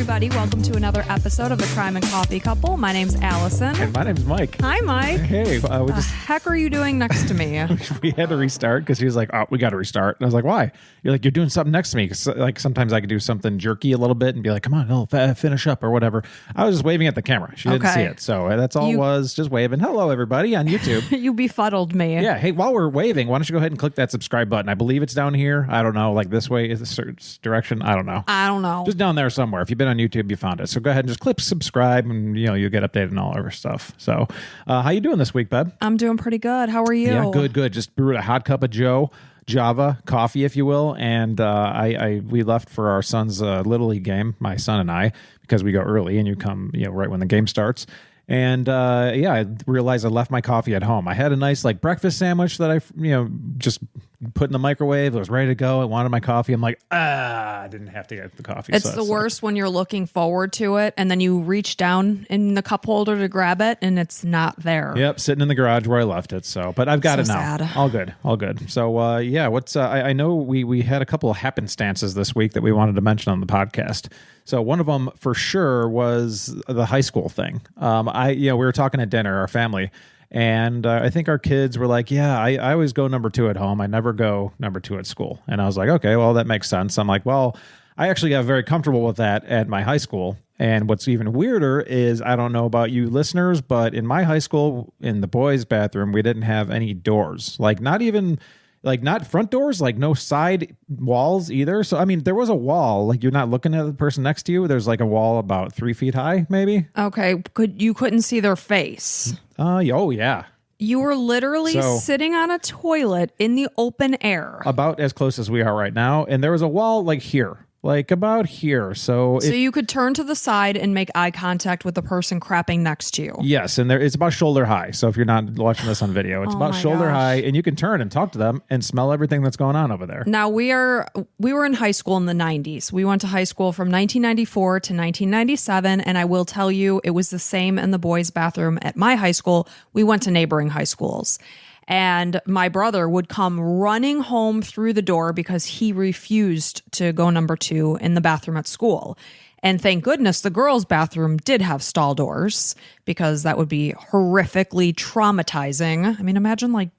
everybody. Welcome to another episode of The Crime and Coffee Couple. My name's Allison. And my name's Mike. Hi, Mike. Hey. What the heck are you doing next to me? We had to restart because he was like, oh, we got to restart. And I was like, why? You're like, you're doing something next to me. Cause like sometimes I could do something jerky a little bit and be like, come on, finish up or whatever. I was just waving at the camera. She didn't see it. So that's all it was, just waving. Hello, everybody on YouTube. You befuddled me. Yeah. Hey, while we're waving, why don't you go ahead and click that subscribe button? I believe it's down here. I don't know, like this way, is this direction? I don't know. Just down there somewhere. If you've been on YouTube, you found it. So go ahead and just click subscribe and you'll get updated on all of our stuff. So how you doing this week, bud? I'm doing pretty good. How are you? Yeah, good. Just brewed a hot cup of Java coffee, if you will, and we left for our son's Little League game, my son and I, because we go early and you come right when the game starts. And I realized I left my coffee at home. I had a nice breakfast sandwich that I just put in the microwave. It was ready to go. I wanted my coffee. I'm like, I didn't have to get the coffee. It's the worst when you're looking forward to it and then you reach down in the cup holder to grab it and it's not there. Yep, sitting in the garage where I left it. So, but I've got it now. Sad. All good. So, what's I know we had a couple of happenstances this week that we wanted to mention on the podcast. So one of them for sure was the high school thing. We were talking at dinner, our family, and I think our kids were like, I always go number 2 at home. I never go number 2 at school. And I was like, okay, well, that makes sense. I'm like, well, I actually got very comfortable with that at my high school. And what's even weirder is, I don't know about you listeners, but in my high school, in the boys' bathroom, we didn't have any doors. Not front doors, no side walls either. So, I mean, there was a wall, you're not looking at the person next to you. There's a wall about 3 feet high, maybe. Okay. You couldn't see their face. Oh, yeah. You were literally sitting on a toilet in the open air. About as close as we are right now. And there was a wall here. About here. So you could turn to the side and make eye contact with the person crapping next to you. Yes, and it's about shoulder high. So if you're not watching this on video, it's about shoulder high, and you can turn and talk to them and smell everything that's going on over there. Now, we were in high school in the 90s. We went to high school from 1994 to 1997, and I will tell you, it was the same in the boys' bathroom at my high school. We went to neighboring high schools. And my brother would come running home through the door because he refused to go number 2 in the bathroom at school. And thank goodness the girls' bathroom did have stall doors because that would be horrifically traumatizing. I mean, imagine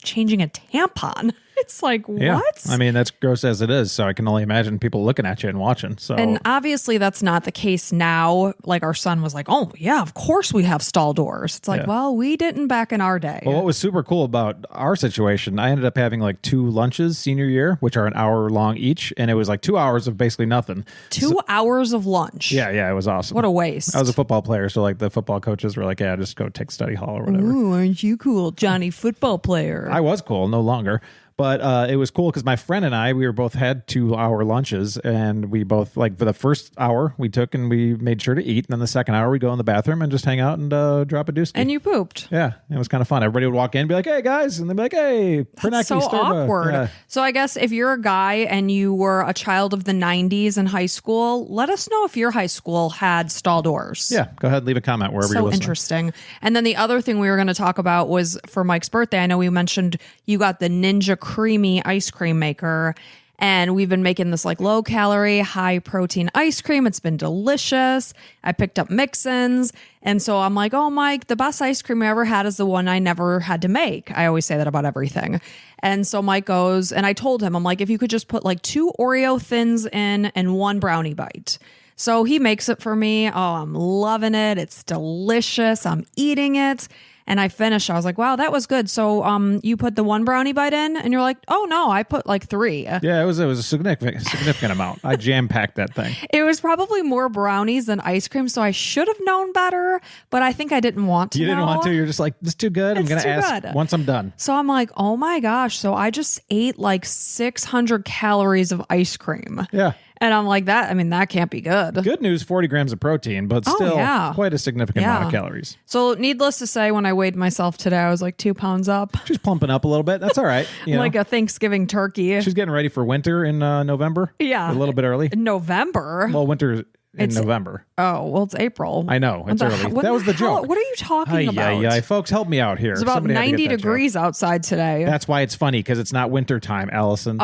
changing a tampon. It's yeah. What? I mean, that's gross as it is. So I can only imagine people looking at you and watching. So, and obviously that's not the case now. Our son was like, oh yeah, of course we have stall doors. It's well, we didn't back in our day. Well, what was super cool about our situation, I ended up having 2 lunches senior year, which are an hour long each. And it was 2 hours of basically nothing. 2 hours of lunch. Yeah. It was awesome. What a waste. I was a football player. So the football coaches were like, yeah, just go take study hall or whatever. Ooh, aren't you cool, Johnny football player? I was cool, no longer. But it was cool because my friend and I, we both had 2-hour lunches, and we both, for the first hour we took and we made sure to eat. And then the second hour we go in the bathroom and just hang out and drop a doozy. And you pooped. Yeah, it was kind of fun. Everybody would walk in and be like, hey, guys. And they'd be like, hey, That's so awkward. Yeah. So I guess if you're a guy and you were a child of the 90s in high school, let us know if your high school had stall doors. Yeah, go ahead, leave a comment wherever you're listening. So interesting. And then the other thing we were going to talk about was for Mike's birthday. I know we mentioned you got the Ninja Creamy ice cream maker, and we've been making this low calorie, high protein ice cream. It's been delicious. I picked up mix-ins, and so I'm like, oh, Mike, the best ice cream I ever had is the one I never had to make. I always say that about everything. And so Mike goes, and I told him, I'm like, if you could just put 2 Oreo thins in and 1 brownie bite. So he makes it for me. Oh, I'm loving it. It's delicious. I'm eating it. And I finished. I was like, wow, that was good. So you put the 1 brownie bite in? And you're like, oh, no, I put 3. Yeah, it was a significant amount. I jam-packed that thing. It was probably more brownies than ice cream, so I should have known better, but I think I didn't want to. You didn't want to? You're just like, this is too good. I'm going to ask once I'm done. So I'm like, oh my gosh. So I just ate 600 calories of ice cream. Yeah. And I'm like, that can't be good. Good news, 40 grams of protein, but still quite a significant amount of calories. So needless to say, when I weighed myself today, I was 2 pounds up. She's plumping up a little bit. That's all right. Like a Thanksgiving turkey. She's getting ready for winter in November. Yeah. A little bit early. November? Well, winter in November. Oh, well, it's April. I know. It's early. That was the joke. What are you talking about? Yeah. Folks, help me out here. It's about Somebody had to 90 get that degrees joke. outside today. That's why it's funny, because it's not winter time, Allison.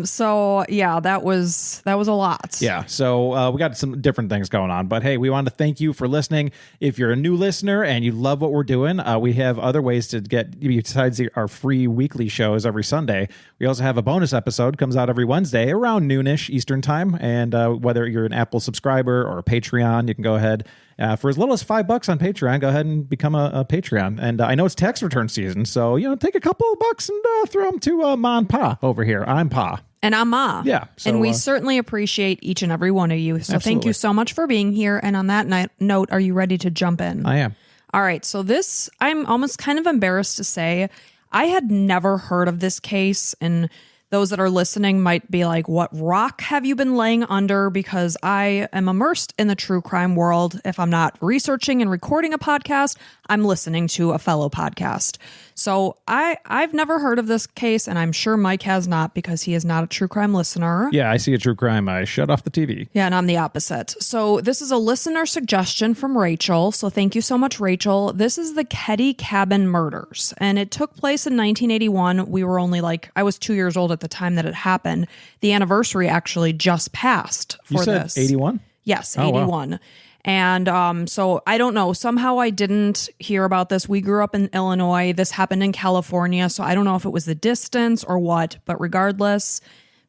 So yeah, that was a lot. Yeah. So we got some different things going on. But hey, we want to thank you for listening. If you're a new listener and you love what we're doing, we have other ways to get, besides our free weekly shows every Sunday. We also have a bonus episode, comes out every Wednesday around noonish Eastern time. And whether you're an Apple subscriber or a Patreon, you can go ahead for as little as $5 on Patreon. Go ahead and become a Patreon. And I know it's tax return season, so take a couple of bucks and throw them to Ma and Pa over here. I'm Pa. And I'm Ma. Yeah. So, and we certainly appreciate each and every one of you. So Thank you so much for being here. And on that note, are you ready to jump in? I am. All right. So this, I'm almost kind of embarrassed to say, I had never heard of this case, and those that are listening might be like, what rock have you been laying under? Because I am immersed in the true crime world. If I'm not researching and recording a podcast, I'm listening to a fellow podcast. So I've never heard of this case, and I'm sure Mike has not, because he is not a true crime listener. Yeah, I see a true crime, I shut off the TV. Yeah, and I'm the opposite. So this is a listener suggestion from Rachel. So thank you so much, Rachel. This is the Keddie Cabin murders, and it took place in 1981. We were only I was 2 years old at the time that it happened. The anniversary actually just passed for this. You said 81? Yes, Oh, 81. Wow. And so I don't know. Somehow I didn't hear about this. We grew up in Illinois. This happened in California. So I don't know if it was the distance or what, but regardless,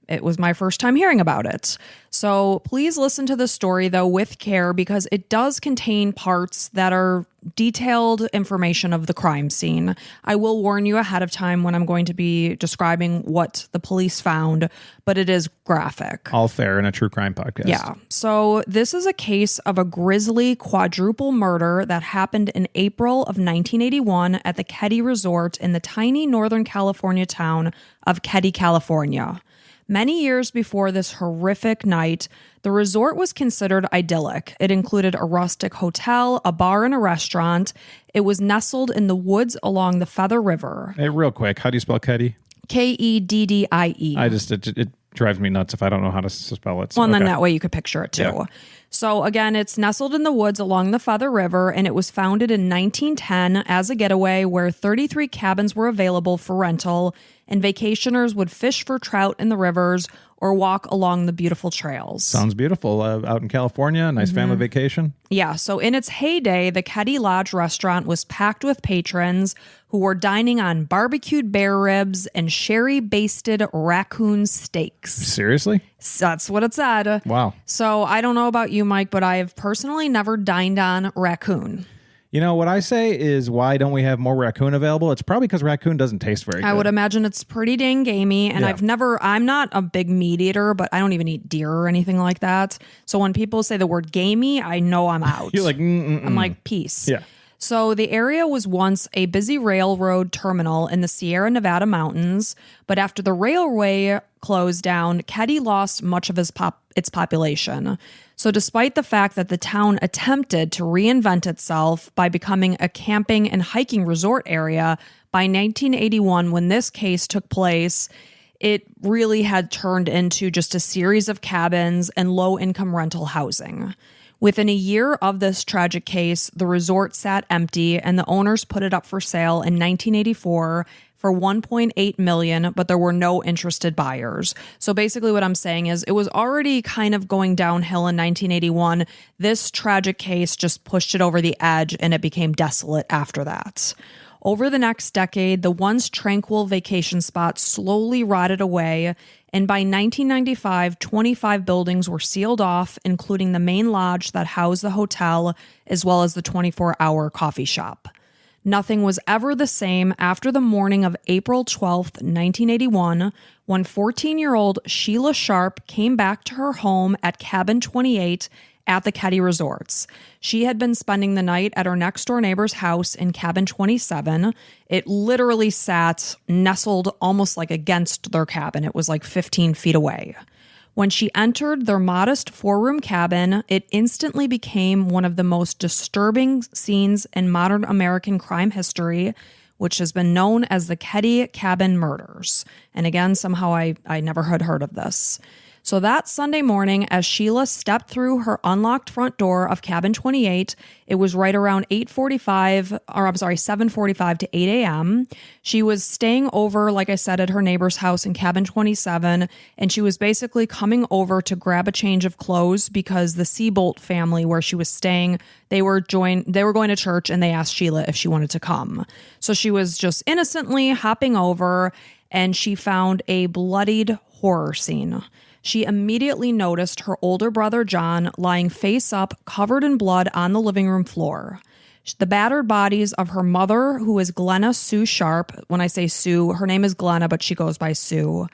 it was my first time hearing about it. So please listen to the story, though, with care, because it does contain parts that are detailed information of the crime scene. I will warn you ahead of time when I'm going to be describing what the police found, but it is graphic. All fair in a true crime podcast. Yeah. So this is a case of a grisly quadruple murder that happened in April of 1981 at the Keddie Resort in the tiny Northern California town of Keddie, California. Many years before this horrific night, the resort was considered idyllic. It included a rustic hotel, a bar, and a restaurant. It was nestled in the woods along the Feather River. Hey, real quick, how do you spell Keddie? Keddie. It drives me nuts if I don't know how to spell it. So, well, and then that way you could picture it too. Yeah. So again, it's nestled in the woods along the Feather River, and it was founded in 1910 as a getaway where 33 cabins were available for rental, and vacationers would fish for trout in the rivers or walk along the beautiful trails. Sounds beautiful. Out in California, nice family vacation. Yeah, so in its heyday, the Keddie Lodge Restaurant was packed with patrons who were dining on barbecued bear ribs and sherry-basted racoon steaks. Seriously? That's what it said. Wow. So I don't know about you, Mike, but I have personally never dined on racoon. You know, what I say is, why don't we have more racoon available? It's probably because racoon doesn't taste very good. I would imagine it's pretty dang gamey. And yeah. I'm not a big meat eater, but I don't even eat deer or anything like that. So when people say the word gamey, I know I'm out. You're like, I'm like, peace. Yeah. So the area was once a busy railroad terminal in the Sierra Nevada mountains, but after the railway closed down, Keddie lost much of its population. So despite the fact that the town attempted to reinvent itself by becoming a camping and hiking resort area, by 1981, when this case took place, it really had turned into just a series of cabins and low-income rental housing. Within a year of this tragic case, the resort sat empty, and the owners put it up for sale in 1984 for $1.8 million, but there were no interested buyers. So basically what I'm saying is it was already kind of going downhill in 1981. This tragic case just pushed it over the edge, and it became desolate after that. Over the next decade, the once tranquil vacation spot slowly rotted away, and by 1995, 25 buildings were sealed off, including the main lodge that housed the hotel, as well as the 24-hour coffee shop. Nothing was ever the same after the morning of April 12th, 1981, when 14-year-old Sheila Sharp came back to her home at Cabin 28 at the Keddie Resorts. She had been spending the night at her next-door neighbor's house in Cabin 27. It literally sat nestled almost like against their cabin. It was like 15 feet away. When she entered their modest 4-room cabin, it instantly became one of the most disturbing scenes in modern American crime history, which has been known as the Keddie Cabin Murders. And again, somehow I never had heard of this. So that Sunday morning, as Sheila stepped through her unlocked front door of cabin 28, it was right around 7:45 to 8 a.m. She was staying over, like I said, at her neighbor's house in cabin 27, and she was basically coming over to grab a change of clothes because the Seabolt family where she was staying, they were going to church, and they asked Sheila if she wanted to come. So she was just innocently hopping over, and she found a bloodied horror scene. She immediately noticed her older brother, John, lying face up, covered in blood on the living room floor. The battered bodies of her mother, who is Glenna Sue Sharp. When I say Sue, her name is Glenna, but she goes by Sue,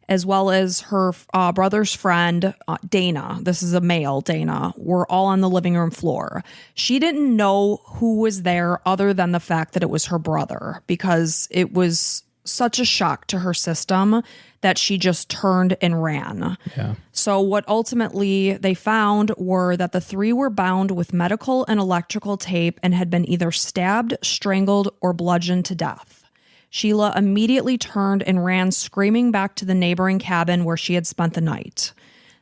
as well as her brother's friend, Dana. This is a male, Dana, were all on the living room floor. She didn't know who was there other than the fact that it was her brother, because it was such a shock to her system that she just turned and ran. Yeah. So what ultimately they found were that the three were bound with medical and electrical tape and had been either stabbed, strangled, or bludgeoned to death. Sheila immediately turned and ran screaming back to the neighboring cabin where she had spent the night.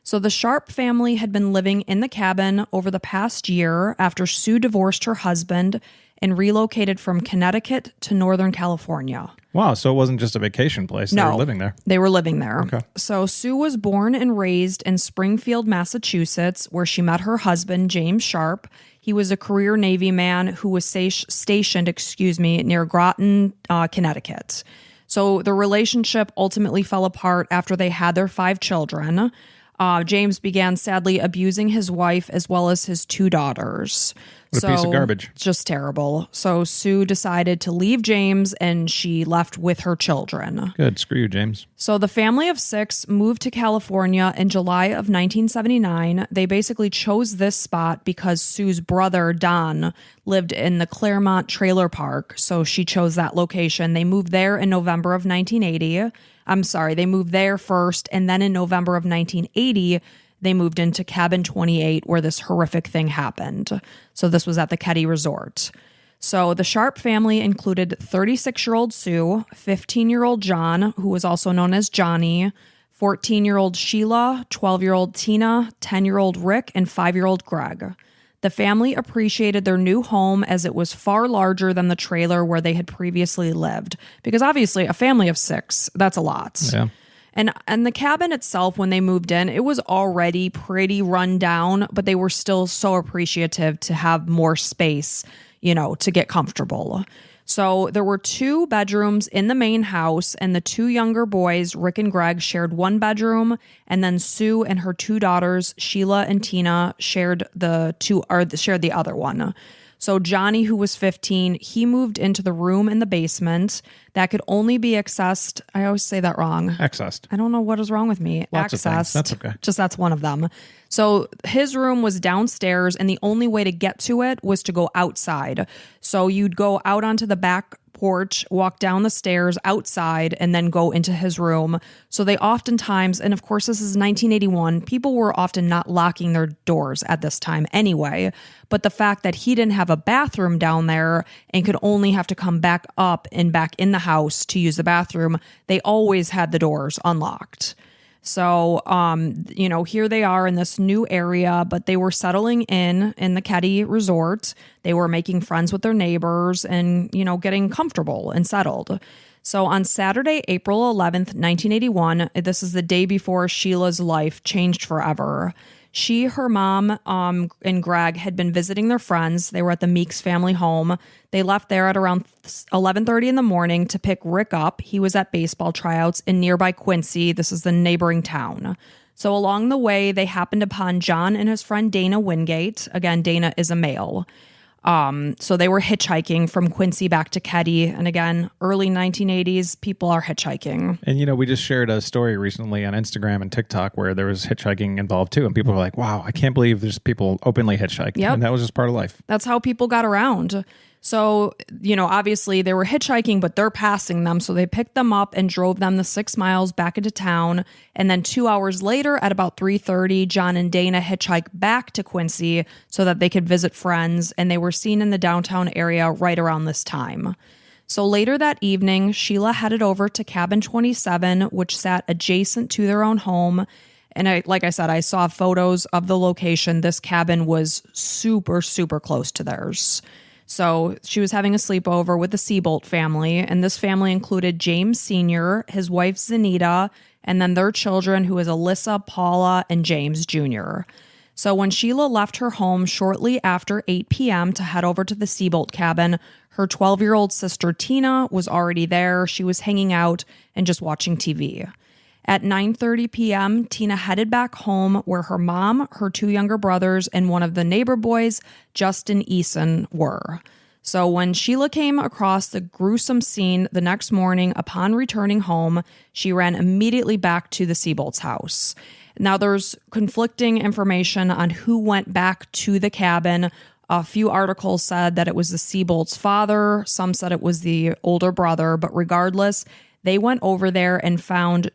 So the Sharp family had been living in the cabin over the past year after Sue divorced her husband and relocated from Connecticut to Northern California. Wow, so it wasn't just a vacation place. They were living there. They were living there. Okay. So Sue was born and raised in Springfield, Massachusetts, where she met her husband, James Sharp. He was a career Navy man who was stationed near Groton, Connecticut. So the relationship ultimately fell apart after they had their 5 children. James began sadly abusing his wife as well as his 2 daughters. What a piece of garbage. Just terrible. So Sue decided to leave James, and she left with her children. Good. Screw you, James. So the family of 6 moved to California in July of 1979. They basically chose this spot because Sue's brother, Don, lived in the Claremont Trailer Park. So she chose that location. They moved there in November of 1980. They moved there first, and then in November of 1980, they moved into cabin 28 where this horrific thing happened. So this was at the Keddie Resort. So the Sharp family included 36-year-old Sue, 15-year-old John, who was also known as Johnny, 14-year-old Sheila, 12-year-old Tina, 10-year-old Rick, and 5-year-old Greg. The family appreciated their new home as it was far larger than the trailer where they had previously lived. Because obviously a family of 6, that's a lot. Yeah. And the cabin itself, when they moved in, it was already pretty run down, but they were still so appreciative to have more space, to get comfortable. So there were 2 bedrooms in the main house, and the 2 younger boys, Rick and Greg, shared 1 bedroom, and then Sue and her 2 daughters, Sheila and Tina, shared the other one. So Johnny, who was 15, he moved into the room in the basement that could only be accessed. I always say that wrong. Accessed. I don't know what is wrong with me. Lots of things. That's okay. That's one of them. So his room was downstairs, and the only way to get to it was to go outside. So you'd go out onto the back porch, walk down the stairs outside, and then go into his room. So they oftentimes, and of course this is 1981, people were often not locking their doors at this time anyway. But the fact that he didn't have a bathroom down there and could only have to come back up and back in the house to use the bathroom, they always had the doors unlocked. So, here they are in this new area, but they were settling in the Keddie Resort. They were making friends with their neighbors and, getting comfortable and settled. So on Saturday, April 11th, 1981, this is the day before Sheila's life changed forever. She, her mom, and Greg had been visiting their friends. They were at the Meeks family home. They left there at around 11:30 in the morning to pick Rick up. He was at baseball tryouts in nearby Quincy. This is the neighboring town. So along the way, they happened upon John and his friend Dana Wingate. Again, Dana is a male. So they were hitchhiking from Quincy back to Keddie. And again, early 1980s, people are hitchhiking. And, we just shared a story recently on Instagram and TikTok where there was hitchhiking involved too. And people were like, wow, I can't believe there's people openly hitchhiked. Yep. And that was just part of life. That's how people got around. So, obviously they were hitchhiking, but they're passing them. So they picked them up and drove them the 6 miles back into town. And then 2 hours later at about 3:30, John and Dana hitchhiked back to Quincy so that they could visit friends. And they were seen in the downtown area right around this time. So later that evening, Sheila headed over to cabin 27, which sat adjacent to their own home. And like I said, I saw photos of the location. This cabin was super, super close to theirs. So she was having a sleepover with the Seabolt family, and this family included James Sr., his wife Zanita, and then their children, who is Alyssa, Paula, and James Jr. So when Sheila left her home shortly after 8 p.m. to head over to the Seabolt cabin, her 12-year-old sister Tina was already there. She was hanging out and just watching TV. At 9:30 p.m., Tina headed back home where her mom, her 2 younger brothers, and one of the neighbor boys, Justin Eason, were. So when Sheila came across the gruesome scene the next morning upon returning home, she ran immediately back to the Seabolt's house. Now, there's conflicting information on who went back to the cabin. A few articles said that it was the Seabolt's father. Some said it was the older brother. But regardless, they went over there and found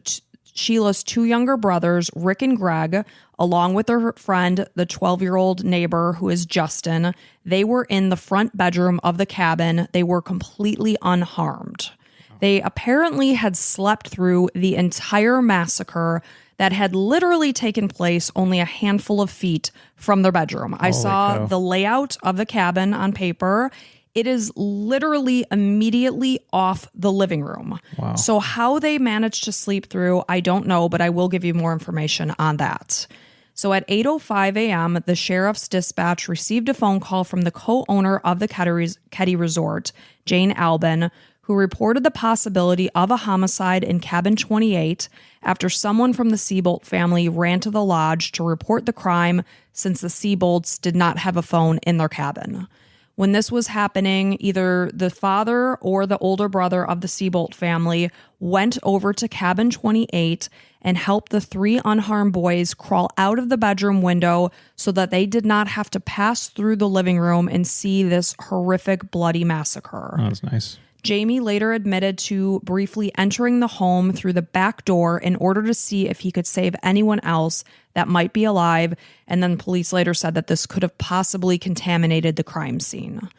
Sheila's 2 younger brothers, Rick and Greg, along with their friend, the 12-year-old neighbor, who is Justin. They were in the front bedroom of the cabin. They were completely unharmed. They apparently had slept through the entire massacre that had literally taken place only a handful of feet from their bedroom. I saw the layout of the cabin on paper. It is literally immediately off the living room. Wow. So how they managed to sleep through, I don't know, but I will give you more information on that. So at 8:05 a.m., the sheriff's dispatch received a phone call from the co-owner of the Keddie Resort, Jane Albin, who reported the possibility of a homicide in cabin 28 after someone from the Seabolt family ran to the lodge to report the crime since the Seabolts did not have a phone in their cabin. When this was happening, either the father or the older brother of the Seabolt family went over to cabin 28 and helped the 3 unharmed boys crawl out of the bedroom window so that they did not have to pass through the living room and see this horrific bloody massacre. Oh, that's nice. Jamie later admitted to briefly entering the home through the back door in order to see if he could save anyone else that might be alive, and then police later said that this could have possibly contaminated the crime scene.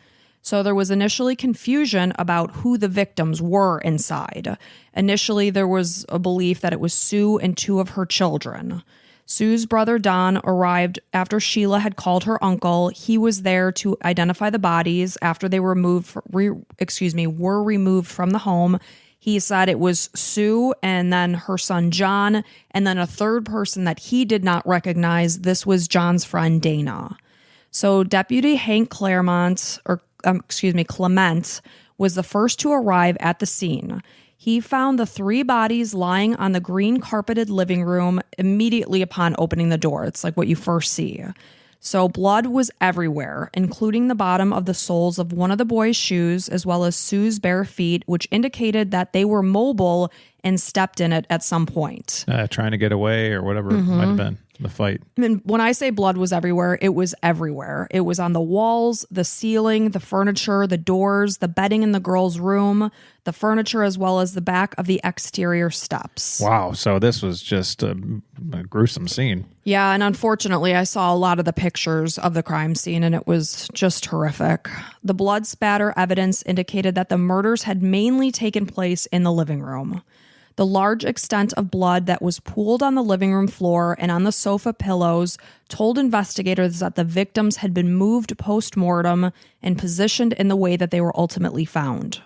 So there was initially confusion about who the victims were inside. Initially, there was a belief that it was Sue and 2 of her children. Sue's brother Don arrived after Sheila had called her uncle. He was there to identify the bodies after they were removed from the home. He said it was Sue and then her son John, and then a third person that he did not recognize. This was John's friend Dana. So Deputy Hank Clement was the first to arrive at the scene. He found the 3 bodies lying on the green carpeted living room immediately upon opening the door. It's like what you first see. So blood was everywhere, including the bottom of the soles of one of the boys' shoes, as well as Sue's bare feet, which indicated that they were mobile and stepped in it at some point. Trying to get away or whatever it might have been, the fight. I mean, when I say blood was everywhere, it was everywhere. It was on the walls, the ceiling, the furniture, the doors, the bedding in the girls' room, the furniture, as well as the back of the exterior steps. Wow. So this was just a gruesome scene. Yeah, and unfortunately, I saw a lot of the pictures of the crime scene, and it was just horrific. The blood spatter evidence indicated that the murders had mainly taken place in the living room. The large extent of blood that was pooled on the living room floor and on the sofa pillows told investigators that the victims had been moved post-mortem and positioned in the way that they were ultimately found.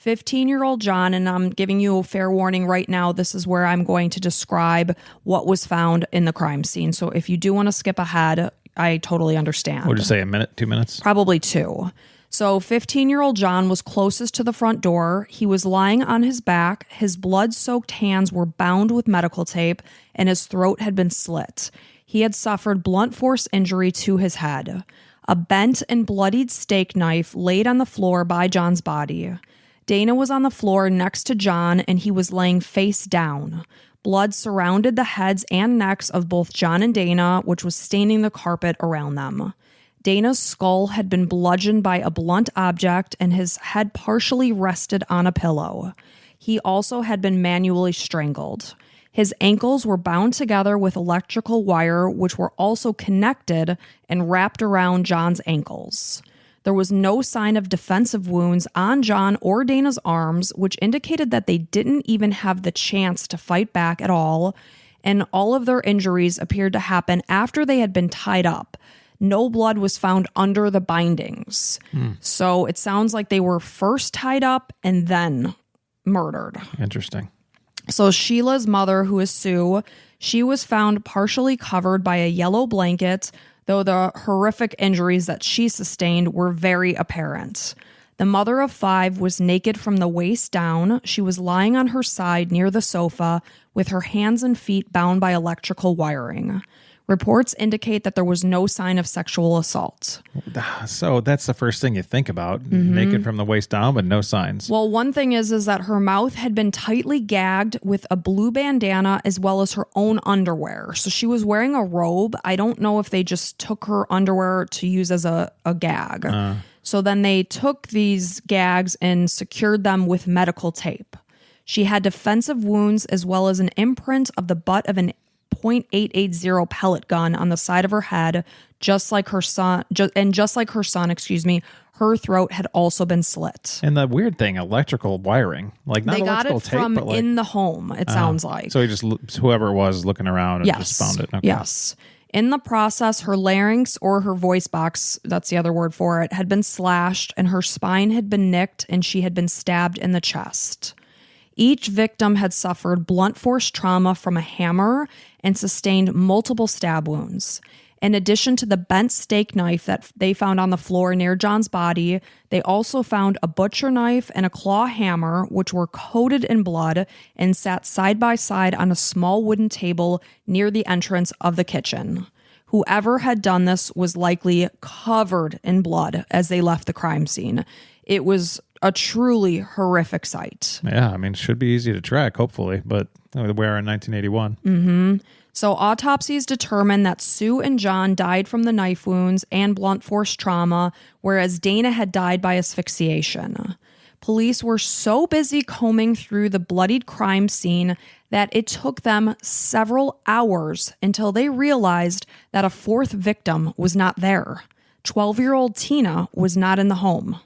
15-year-old John, and I'm giving you a fair warning right now, this is where I'm going to describe what was found in the crime scene. So if you do want to skip ahead, I totally understand. What would you say, a minute, 2 minutes? Probably 2. So 15-year-old John was closest to the front door. He was lying on his back. His blood-soaked hands were bound with medical tape, and his throat had been slit. He had suffered blunt force injury to his head. A bent and bloodied steak knife laid on the floor by John's body. Dana was on the floor next to John, and he was laying face down. Blood surrounded the heads and necks of both John and Dana, which was staining the carpet around them. Dana's skull had been bludgeoned by a blunt object, and his head partially rested on a pillow. He also had been manually strangled. His ankles were bound together with electrical wire, which were also connected and wrapped around John's ankles. There was no sign of defensive wounds on John or Dana's arms, which indicated that they didn't even have the chance to fight back at all. and all of their injuries appeared to happen after they had been tied up. No blood was found under the bindings. So it sounds like they were first tied up and then murdered. Interesting. So Sheila's mother, who is Sue, she was found partially covered by a yellow blanket, though the horrific injuries that she sustained were very apparent. The mother of 5 was naked from the waist down. She was lying on her side near the sofa with her hands and feet bound by electrical wiring. Reports indicate that there was no sign of sexual assault. So that's the first thing you think about, naked from the waist down, but no signs. Well, one thing is that her mouth had been tightly gagged with a blue bandana as well as her own underwear. So she was wearing a robe. I don't know if they just took her underwear to use as a gag. So then they took these gags and secured them with medical tape. She had defensive wounds as well as an imprint of the butt of an .880 pellet gun on the side of her head, just like her son, her throat had also been slit. And the weird thing, electrical wiring, like not they got electrical it tape, from but like, in the home, it sounds like. So he just, whoever it was looking around and just found it. Okay. Yes. In the process, her larynx or her voice box, that's the other word for it, had been slashed and her spine had been nicked and she had been stabbed in the chest. Each victim had suffered blunt force trauma from a hammer and sustained multiple stab wounds. In addition to the bent steak knife that they found on the floor near John's body, they also found a butcher knife and a claw hammer, which were coated in blood and sat side by side on a small wooden table near the entrance of the kitchen. Whoever had done this was likely covered in blood as they left the crime scene. It was a truly horrific sight. Yeah, I mean, it should be easy to track, hopefully, but we're in 1981. So autopsies determined that Sue and John died from the knife wounds and blunt force trauma, whereas Dana had died by asphyxiation. Police were so busy combing through the bloodied crime scene that it took them several hours until they realized that a 4th victim was not there. 12-year-old Tina was not in the home.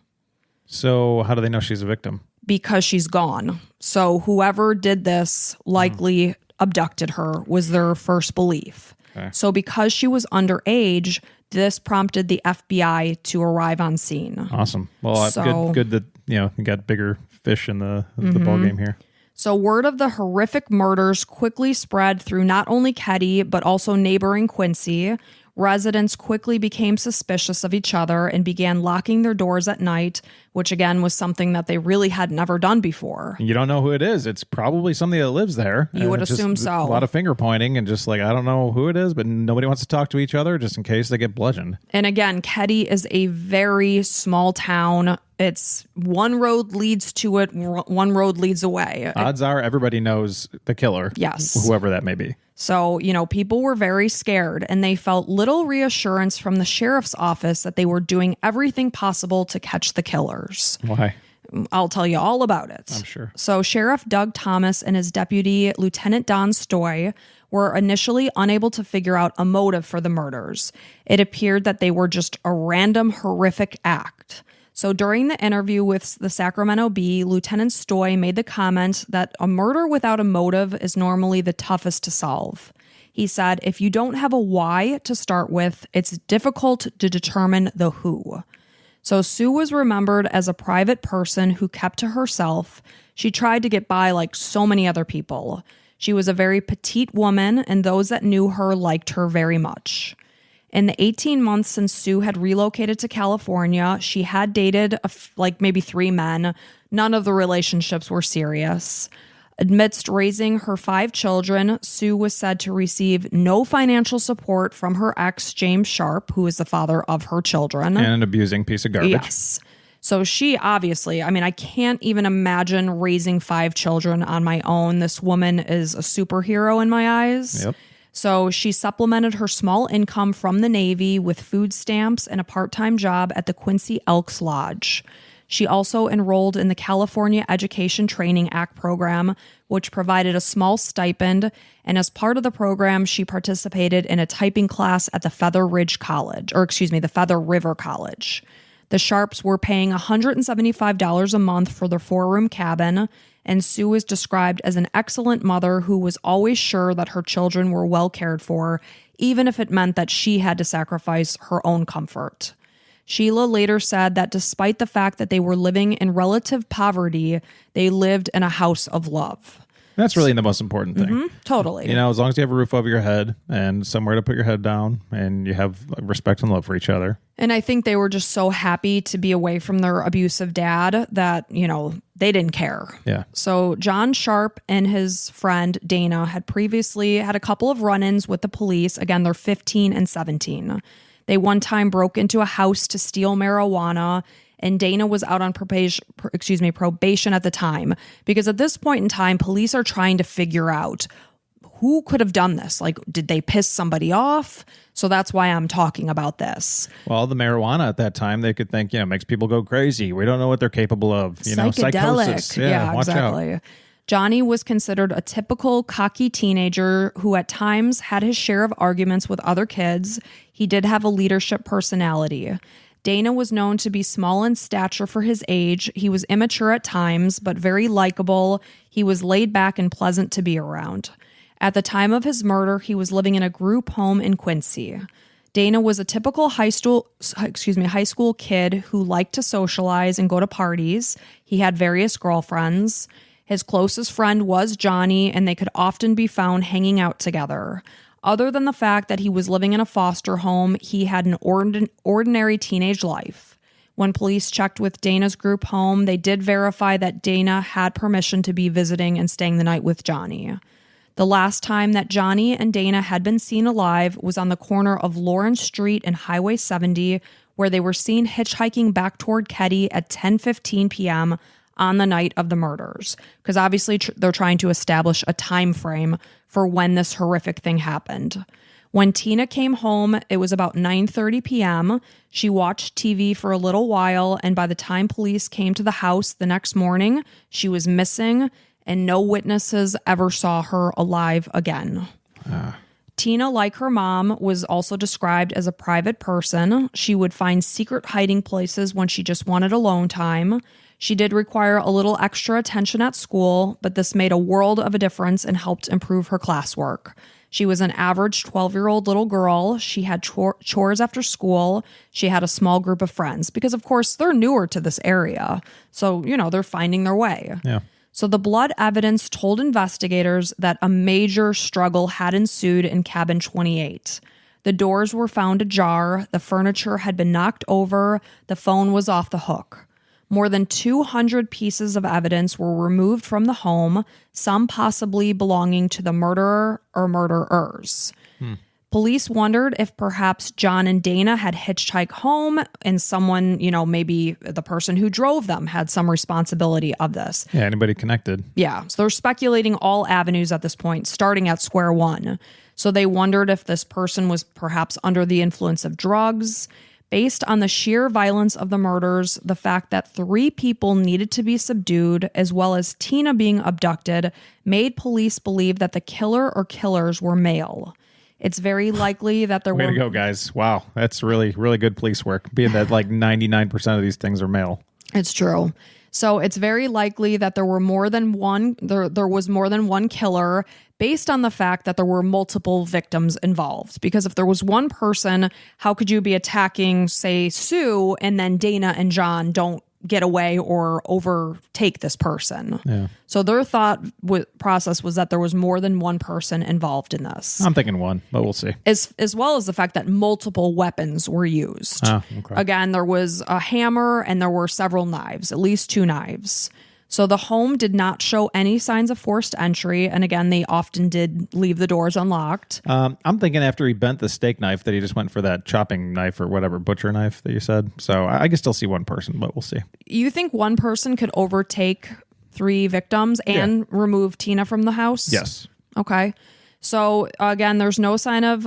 So how do they know she's a victim? Because she's gone. So whoever did this likely abducted her was their first belief. Okay. So because she was underage, this prompted the FBI to arrive on scene. Awesome. Well, good that you got bigger fish in the ball game here. So word of the horrific murders quickly spread through not only Keddie, but also neighboring Quincy. Residents quickly became suspicious of each other and began locking their doors at night, which again was something that they really had never done before. You don't know who it is. It's probably somebody that lives there. You would assume so. A lot of finger pointing and just like, I don't know who it is, but nobody wants to talk to each other just in case they get bludgeoned. And again, Keddie is a very small town. It's one road leads to it, one road leads away. Odds are everybody knows the killer. Yes. Whoever that may be. So, people were very scared and they felt little reassurance from the sheriff's office that they were doing everything possible to catch the killers. Why? I'll tell you all about it. I'm sure. So Sheriff Doug Thomas and his deputy, Lieutenant Don Stoy, were initially unable to figure out a motive for the murders. It appeared that they were just a random horrific act. So during the interview with the Sacramento Bee, Lieutenant Stoy made the comment that a murder without a motive is normally the toughest to solve. He said, if you don't have a why to start with, it's difficult to determine the who. So Sue was remembered as a private person who kept to herself. She tried to get by like so many other people. She was a very petite woman, and those that knew her liked her very much. In the 18 months since Sue had relocated to California, she had dated maybe 3 men. None of the relationships were serious. Amidst raising her 5 children, Sue was said to receive no financial support from her ex, James Sharp, who is the father of her children. And an abusing piece of garbage. Yes. So she obviously, I can't even imagine raising 5 children on my own. This woman is a superhero in my eyes. Yep. So she supplemented her small income from the Navy with food stamps and a part-time job at the Quincy Elks Lodge. She also enrolled in the California Education Training Act program, which provided a small stipend. And as part of the program, she participated in a typing class at the Feather River College. The Sharps were paying $175 a month for their 4-room cabin. and Sue is described as an excellent mother who was always sure that her children were well cared for, even if it meant that she had to sacrifice her own comfort. Sheila later said that despite the fact that they were living in relative poverty, they lived in a house of love. That's really the most important thing. Mm-hmm, totally. You know, as long as you have a roof over your head and somewhere to put your head down and you have respect and love for each other. And I think they were just so happy to be away from their abusive dad that, you know, they didn't care. Yeah. So John Sharp and his friend Dana had previously had a couple of run-ins with the police. Again, they're 15 and 17. They one time broke into a house to steal marijuana, and Dana was out on probation at the time, because at this point in time, police are trying to figure out who could have done this. Like, did they piss somebody off? So that's why I'm talking about this. Well, the marijuana at that time, they could think, you know, makes people go crazy. We don't know what they're capable of. You know, psychosis. Yeah, watch exactly. out. Johnny was considered a typical cocky teenager who at times had his share of arguments with other kids. He did have a leadership personality. Dana was known to be small in stature for his age. He was immature at times, but very likable. He was laid back and pleasant to be around. At the time of his murder, he was living in a group home in Quincy. Dana was a typical high school kid who liked to socialize and go to parties. He had various girlfriends. His closest friend was Johnny, and they could often be found hanging out together. Other than the fact that he was living in a foster home, he had an ordinary teenage life. When police checked with Dana's group home, they did verify that Dana had permission to be visiting and staying the night with Johnny. The last time that Johnny and Dana had been seen alive was on the corner of Lawrence Street and Highway 70, where they were seen hitchhiking back toward Keddie at 10:15 p.m. on the night of the murders, because obviously they're trying to establish a time frame for when this horrific thing happened. When Tina came home, it was about 9:30 p.m. She watched TV for a little while, and by the time police came to the house the next morning, she was missing, and no witnesses ever saw her alive again. Tina, like her mom, was also described as a private person. She would find secret hiding places when she just wanted alone time. She did require a little extra attention at school, but this made a world of a difference and helped improve her classwork. She was an average 12-year-old little girl. She had chores after school. She had a small group of friends because, of course, they're newer to this area. So, you know, they're finding their way. Yeah. So the blood evidence told investigators that a major struggle had ensued in cabin 28. The doors were found ajar. The furniture had been knocked over. The phone was off the hook. More than 200 pieces of evidence were removed from the home, some possibly belonging to the murderer or murderers. Police wondered if perhaps John and Dana had hitchhiked home and someone, you know, maybe the person who drove them had some responsibility of this. Yeah, anybody connected. Yeah, so they're speculating all avenues at this point, starting at square one. So they wondered if this person was perhaps under the influence of drugs. Based on the sheer violence of the murders, the fact that 3 people needed to be subdued, as well as Tina being abducted, made police believe that the killer or killers were male. It's very likely that there Way were... to go, guys. Wow, that's really, really good police work, being that like 99% of these things are male. It's true. So it's very likely that there were more than one, there was more than one killer, based on the fact that there were multiple victims involved. Because if there was one person, how could you be attacking, say, Sue, and then Dana and John don't get away or overtake this person? Yeah. So their thought process was that there was more than one person involved in this. I'm thinking one, but we'll see. As well as the fact that multiple weapons were used. Okay. Again, there was a hammer and there were several knives, at least 2 knives. So the home did not show any signs of forced entry. And again, they often did leave the doors unlocked. I'm thinking after he bent the steak knife that he just went for that chopping knife or whatever, butcher knife that you said. So I can still see one person, but we'll see. You think one person could overtake 3 victims and remove Tina from the house? Yes. Okay. So again, there's no sign of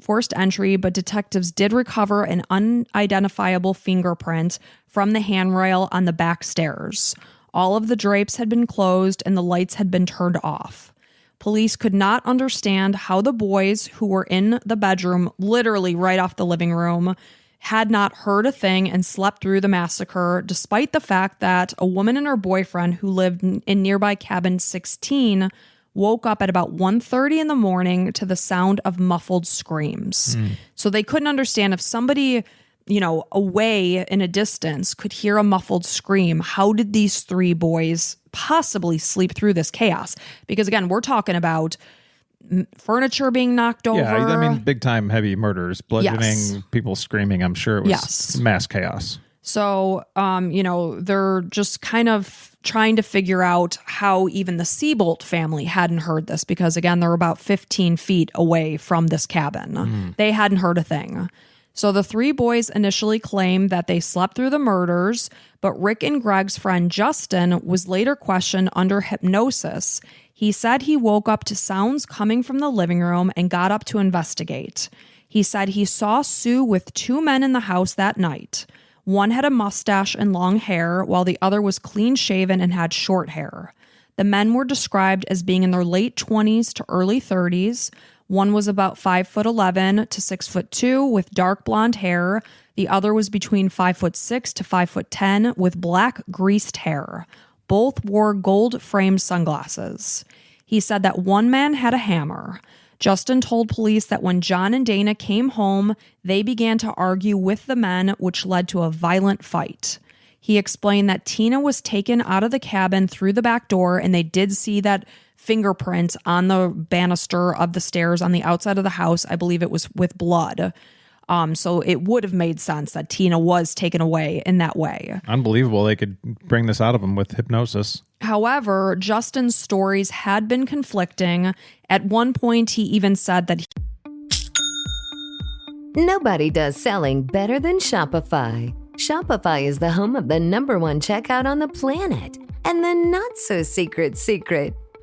forced entry, but detectives did recover an unidentifiable fingerprint from the handrail on the back stairs. All of the drapes had been closed and the lights had been turned off. Police could not understand how the boys who were in the bedroom, literally right off the living room, had not heard a thing and slept through the massacre, despite the fact that a woman and her boyfriend who lived in nearby cabin 16 woke up at about 1:30 in the morning to the sound of muffled screams. So they couldn't understand if somebody, away in a distance could hear a muffled scream. How did these three boys possibly sleep through this chaos? Because again, we're talking about furniture being knocked over. Yeah, I mean, big time heavy murders, bludgeoning, Yes. people screaming. I'm sure it was Yes. mass chaos. So, they're just kind of trying to figure out how even the Seabolt family hadn't heard this because, again, they're about 15 feet away from this cabin. They hadn't heard a thing. So the three boys initially claimed that they slept through the murders, but Rick and Greg's friend Justin was later questioned under hypnosis. He said he woke up to sounds coming from the living room and got up to investigate. He said he saw Sue with two men in the house that night. One had a mustache and long hair, while the other was clean shaven and had short hair. The men were described as being in their late 20s to early 30s. One was about 5'11" to 6'2" with dark blonde hair. The other was between 5'6" to 5'10" with black greased hair. Both wore gold-framed sunglasses. He said that one man had a hammer. Justin told police that when John and Dana came home, they began to argue with the men, which led to a violent fight. He explained that Tina was taken out of the cabin through the back door, and they did see that fingerprint on the banister of the stairs on the outside of the house. I believe it was with blood. So it would have made sense that Tina was taken away in that way. Unbelievable. They could bring this out of him with hypnosis. However, Justin's stories had been conflicting. At one point, he even said that Nobody does selling better than Shopify. Shopify is the home of the #1 checkout on the planet. And the not-so-secret,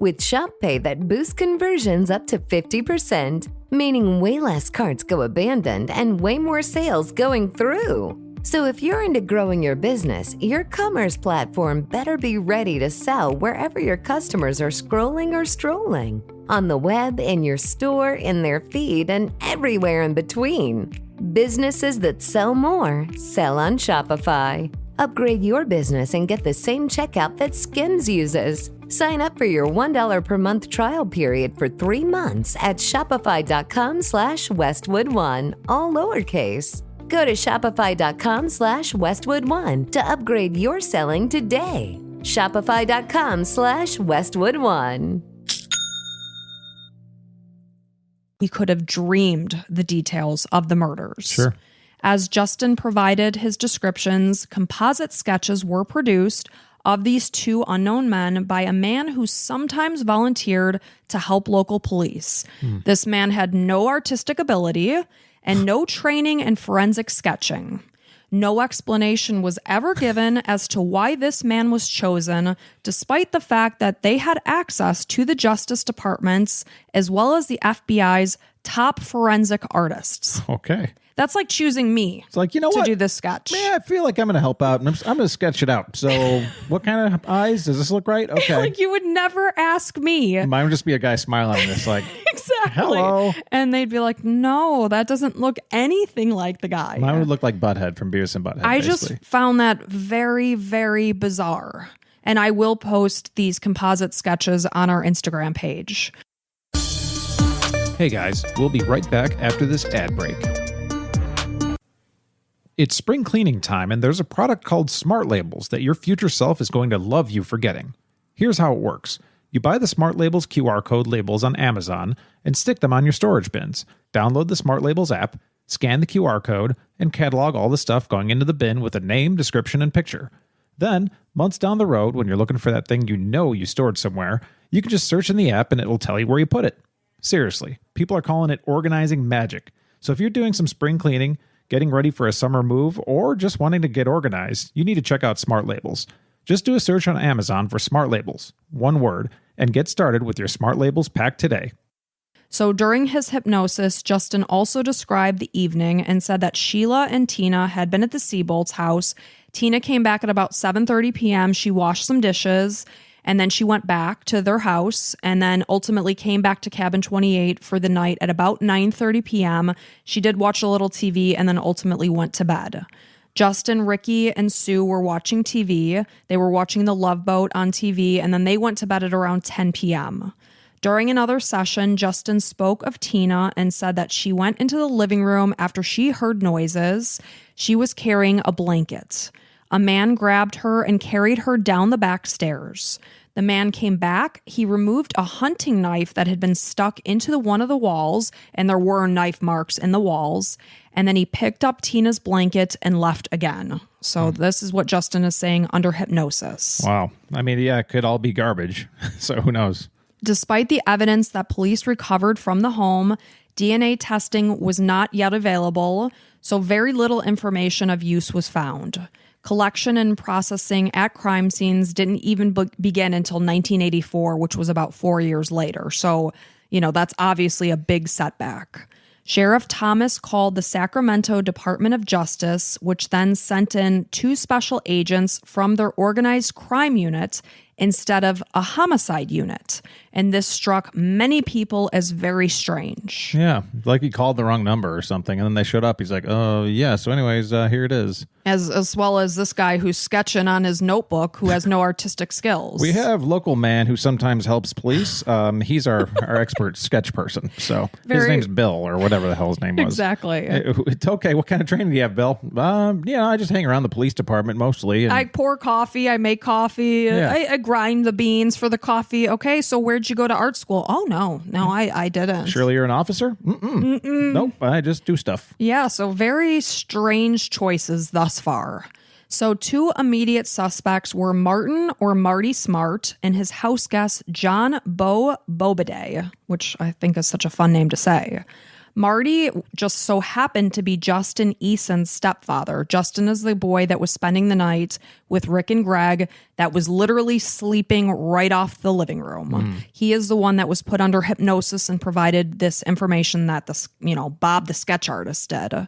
with Shop Pay that boosts conversions up to 50%, meaning way less carts go abandoned and way more sales going through. So if you're into growing your business, your commerce platform better be ready to sell wherever your customers are scrolling or strolling. On the web, in your store, in their feed, and everywhere in between. Businesses that sell more, sell on Shopify. Upgrade your business and get the same checkout that Skims uses. Sign up for your $1 per month trial period for 3 months at shopify.com/Westwood1, all lowercase. Go to shopify.com/Westwood1 to upgrade your selling today. Shopify.com/Westwood1. we could have dreamed the details of the murders. Sure. As Justin provided his descriptions, composite sketches were produced of these two unknown men by a man who sometimes volunteered to help local police. This man had no artistic ability and no training in forensic sketching. No explanation was ever given as to why this man was chosen, despite the fact that they had access to the Justice Department's as well as the FBI's top forensic artists. Okay. That's like choosing me It's like, you know to what? do this sketch. Yeah, I feel like I'm going to help out, and I'm going to sketch it out. So what kind of eyes? Does this look right? Okay. Like you would never ask me. Mine would just be a guy smiling at this like, Exactly. hello. And they'd be like, no, that doesn't look anything like the guy. Mine would look like Butthead from Beavis and Butthead, I basically. just found that very, very bizarre. And I will post these composite sketches on our Instagram page. Hey guys, we'll be right back after this ad break. It's spring cleaning time, and there's a product called Smart Labels that your future self is going to love you for getting. Here's how it works. You buy the Smart Labels QR code labels on Amazon and stick them on your storage bins. Download the Smart Labels app, scan the QR code, and catalog all the stuff going into the bin with a name, description, and picture. Then, months down the road, when you're looking for that thing you know you stored somewhere, you can just search in the app and it will tell you where you put it. Seriously, people are calling it organizing magic. So if you're doing some spring cleaning, getting ready for a summer move, or just wanting to get organized, you need to check out Smart Labels. Just do a search on Amazon for Smart Labels, one word, and get started with your Smart Labels pack today. So during his hypnosis, Justin also described the evening and said that Sheila and Tina had been at the Seabolt's house. Tina came back at about 7:30 p.m. She washed some dishes, And then she went back to their house and then ultimately came back to cabin 28 for the night at about 9:30 p.m. She did watch a little TV and then ultimately went to bed. Justin, Ricky, and Sue were watching TV. They were watching The Love Boat on TV, and then they went to bed at around 10 p.m. During another session, Justin spoke of Tina and said that she went into the living room after she heard noises. She was carrying a blanket. A man grabbed her and carried her down the back stairs. The man came back. He removed a hunting knife that had been stuck into one of the walls, and there were knife marks in the walls. And then he picked up Tina's blanket and left again. So this is what Justin is saying under hypnosis. Wow. I mean, yeah, it could all be garbage. So who knows? Despite the evidence that police recovered from the home, DNA testing was not yet available, so very little information of use was found. Collection and processing at crime scenes didn't even begin until 1984, which was about 4 years later. So, that's obviously a big setback. Sheriff Thomas called the Sacramento Department of Justice, which then sent in 2 special agents from their organized crime unit instead of a homicide unit. And this struck many people as very strange. Yeah, like he called the wrong number or something, and then they showed up. He's like, oh, yeah, so anyways, here it is. As well as this guy who's sketching on his notebook who has no artistic skills. We have local man who sometimes helps police. He's our expert sketch person. So his name's Bill or whatever the hell his name was. Exactly. It's okay. What kind of training do you have, Bill? I just hang around the police department mostly. And I pour coffee. I make coffee. Yeah. I grind the beans for the coffee. Okay, so where'd you go to art school? Oh, no, I didn't. Surely you're an officer? Nope, I just do stuff. Yeah, so very strange choices thus far. So 2 immediate suspects were Martin or Marty Smart and his house guest John Bobiday, which I think is such a fun name to say. Marty just so happened to be Justin Eason's stepfather. Justin is the boy that was spending the night with Rick and Greg that was literally sleeping right off the living room. He is the one that was put under hypnosis and provided this information that Bob the sketch artist did.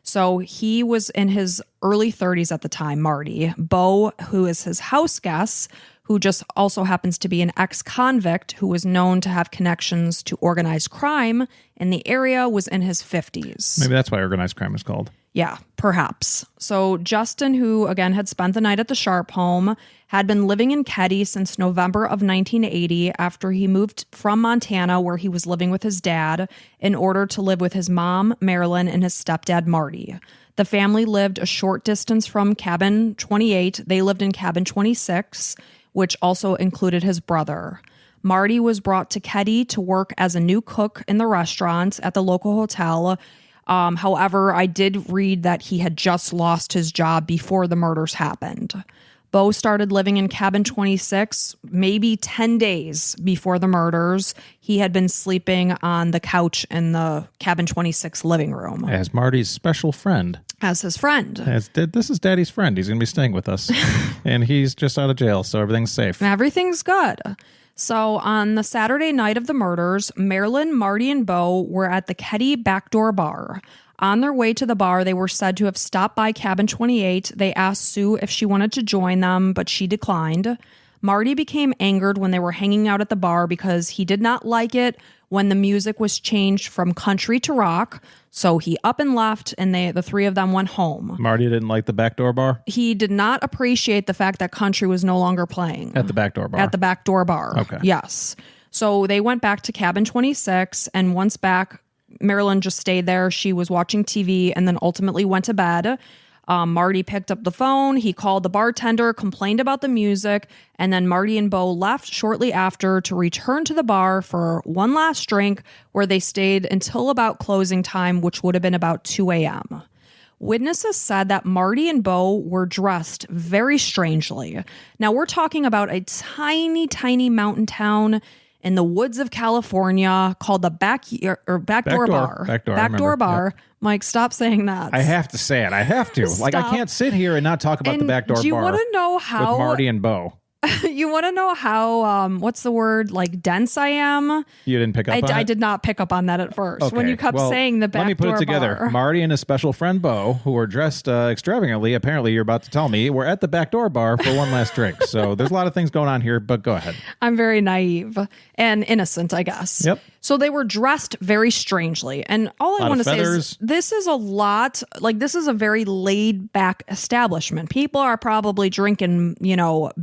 So he was in his early 30s at the time, Marty. Bo, who is his house guest, who just also happens to be an ex-convict who was known to have connections to organized crime in the area, was in his 50s. Maybe that's why organized crime is called. Yeah, perhaps. So Justin, who again had spent the night at the Sharp home, had been living in Keddie since November of 1980 after he moved from Montana, where he was living with his dad, in order to live with his mom, Marilyn, and his stepdad, Marty. The family lived a short distance from cabin 28. They lived in cabin 26, which also included his brother. Marty was brought to Keddie to work as a new cook in the restaurant at the local hotel. However, I did read that he had just lost his job before the murders happened. Bo started living in cabin 26 maybe 10 days before the murders. He had been sleeping on the couch in the cabin 26 living room. As Marty's special friend. As his friend. This is Daddy's friend. He's going to be staying with us. And he's just out of jail, so everything's safe. Everything's good. So on the Saturday night of the murders, Marilyn, Marty, and Bo were at the Keddie Backdoor Bar. On their way to the bar, they were said to have stopped by cabin 28. They asked Sue if she wanted to join them, but she declined. Marty became angered when they were hanging out at the bar because he did not like it when the music was changed from country to rock. So he up and left, and the 3 of them went home. Marty didn't like the backdoor bar? He did not appreciate the fact that country was no longer playing. At the backdoor bar? At the backdoor bar. Okay. Yes. So they went back to cabin 26, and once back, Marilyn just stayed there. She was watching TV and then ultimately went to bed. Marty picked up the phone. He called the bartender, complained about the music, and then Marty and Bo left shortly after to return to the bar for one last drink, where they stayed until about closing time, which would have been about 2 a.m. Witnesses said that Marty and Bo were dressed very strangely. Now, we're talking about a tiny, tiny mountain town in the woods of California called the Backdoor Bar. Backdoor Bar. Yep. Mike, stop saying that. I have to say it. I have to. Like, I can't sit here and not talk about the backdoor bar. Do you want to know how with Marty and Bo? You want to know how, what's the word, like dense I am? You didn't pick up on it? I did not pick up on that at first. Okay. When you kept saying the back let me put door it together. bar. Marty and his special friend Bo, who were dressed extravagantly, apparently you're about to tell me, were at the back door bar for one last drink. So there's a lot of things going on here, but go ahead. I'm very naive and innocent, I guess. Yep. So they were dressed very strangely. And all I want to say is this is a lot, like this is a very laid back establishment. People are probably drinking,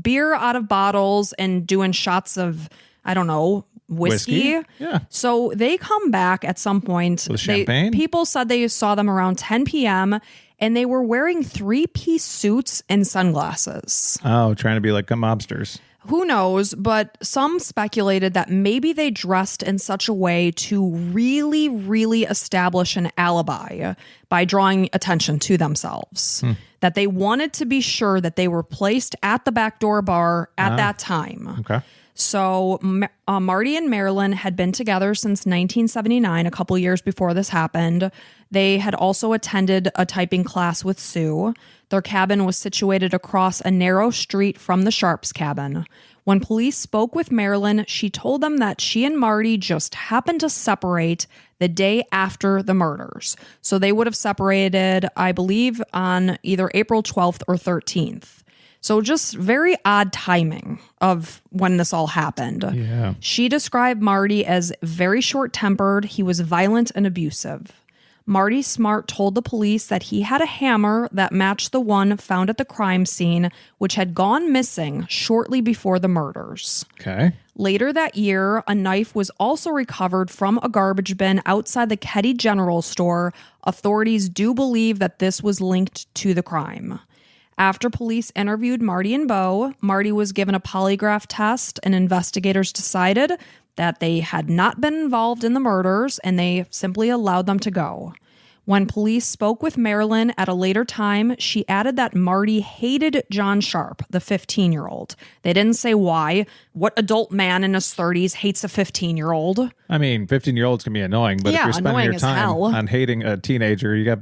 beer out of bottles and doing shots of, I don't know, whiskey. Yeah. So they come back at some point. With champagne? People said they saw them around 10 p.m. and they were wearing 3-piece suits and sunglasses. Oh, trying to be like mobsters. Who knows, but some speculated that maybe they dressed in such a way to really, really establish an alibi by drawing attention to themselves. That they wanted to be sure that they were placed at the back door bar at that time. Okay. So Marty and Marilyn had been together since 1979, a couple years before this happened. They had also attended a typing class with Sue. Their cabin was situated across a narrow street from the Sharps' cabin. When police spoke with Marilyn, she told them that she and Marty just happened to separate the day after the murders. So they would have separated, I believe, on either April 12th or 13th. So just very odd timing of when this all happened. Yeah. She described Marty as very short-tempered. He was violent and abusive. Marty Smart told the police that he had a hammer that matched the one found at the crime scene, which had gone missing shortly before the murders. Okay. Later that year, a knife was also recovered from a garbage bin outside the Keddie General Store. Authorities do believe that this was linked to the crime. After police interviewed Marty and Bo, Marty was given a polygraph test, and investigators decided that they had not been involved in the murders, and they simply allowed them to go. When police spoke with Marilyn at a later time, she added that Marty hated John Sharp, the 15-year-old. They didn't say why. What adult man in his 30s hates a 15-year-old? I mean, 15-year-olds can be annoying, but if you're spending your time on hating a teenager, you got,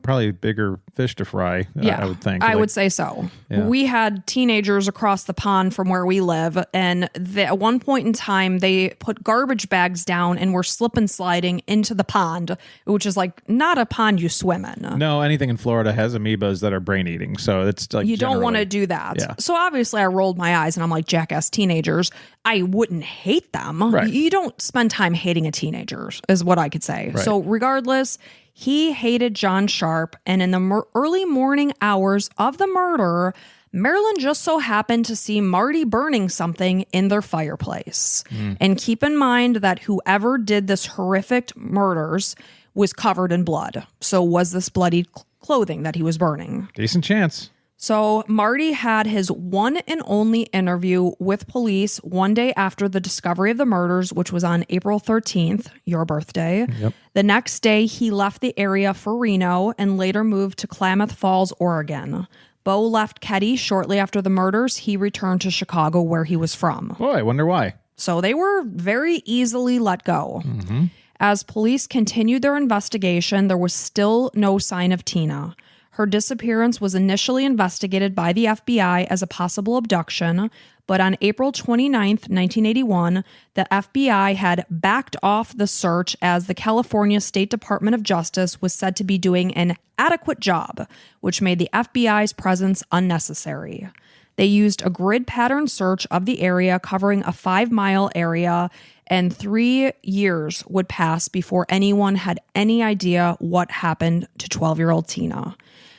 probably bigger fish to fry, I would think. I would say so. Yeah. We had teenagers across the pond from where we live, and at one point in time, they put garbage bags down and were slip and sliding into the pond, which is like not a pond you swim in. No, anything in Florida has amoebas that are brain eating, so it's like you don't want to do that. Yeah. So obviously I rolled my eyes and I'm like, jackass teenagers. I wouldn't hate them. Right. You don't spend time hating a teenager is what I could say. Right. So regardless, he hated John Sharp, and in the early morning hours of the murder, Marilyn just so happened to see Marty burning something in their fireplace. And keep in mind that whoever did this horrific murders was covered in blood. So was this bloodied clothing that he was burning? Decent chance. So Marty had his one and only interview with police one day after the discovery of the murders, which was on April 13th, your birthday. Yep. The next day, he left the area for Reno and later moved to Klamath Falls, Oregon. Bo left Keddie shortly after the murders. He returned to Chicago, where he was from. Boy, I wonder why. So they were very easily let go. Mm-hmm. As police continued their investigation, there was still no sign of Tina. Her disappearance was initially investigated by the FBI as a possible abduction, but on April 29th, 1981, the FBI had backed off the search as the California State Department of Justice was said to be doing an adequate job, which made the FBI's presence unnecessary. They used a grid pattern search of the area covering a 5-mile area, and 3 years would pass before anyone had any idea what happened to 12-year-old Tina.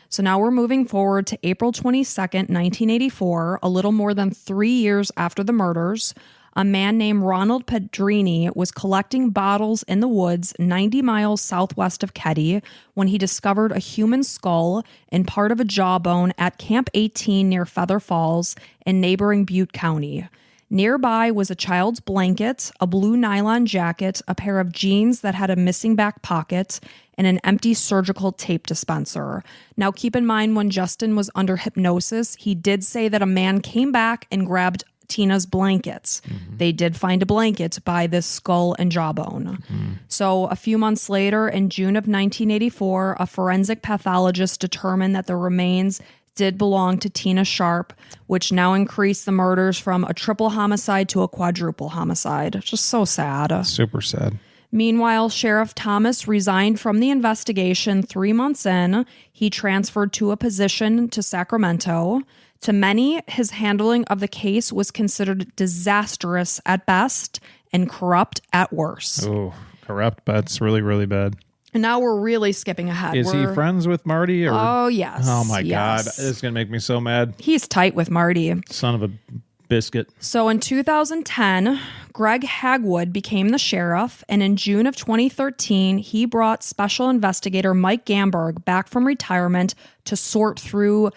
So now we're moving forward to April 22nd, 1984, a little more than 3 years after the murders. A man named Ronald Pedrini was collecting bottles in the woods 90 miles southwest of Keddie when he discovered a human skull and part of a jawbone at Camp 18 near Feather Falls in neighboring Butte County. Nearby was a child's blanket, a blue nylon jacket, a pair of jeans that had a missing back pocket, and an empty surgical tape dispenser. Now, keep in mind, when Justin was under hypnosis, he did say that a man came back and grabbed Tina's blankets. Mm-hmm. They did find a blanket by this skull and jawbone. Mm-hmm. So a few months later, in June of 1984, a forensic pathologist determined that the remains did belong to Tina Sharp, which now increased the murders from a triple homicide to a quadruple homicide. Just so sad. Super sad. Meanwhile, Sheriff Thomas resigned from the investigation 3 months in. He transferred to a position to Sacramento. To many, his handling of the case was considered disastrous at best and corrupt at worst. Oh, corrupt. That's really, really bad. And now we're really skipping ahead. Is he friends with Marty? Or? Oh, yes. Oh, my yes. God. This is going to make me so mad. He's tight with Marty. Son of a biscuit. So in 2010, Greg Hagwood became the sheriff, and in June of 2013, he brought special investigator Mike Gamberg back from retirement to sort through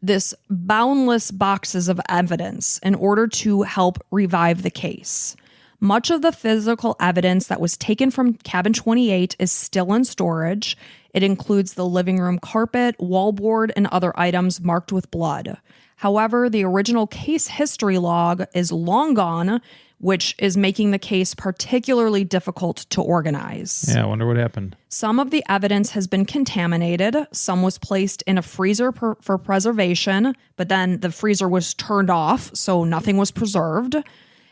this boundless boxes of evidence in order to help revive the case. Much of the physical evidence that was taken from Cabin 28 is still in storage. It includes the living room carpet, wallboard, and other items marked with blood. However, the original case history log is long gone, which is making the case particularly difficult to organize. Yeah, I wonder what happened. Some of the evidence has been contaminated. Some was placed in a freezer for preservation, but then the freezer was turned off, so nothing was preserved.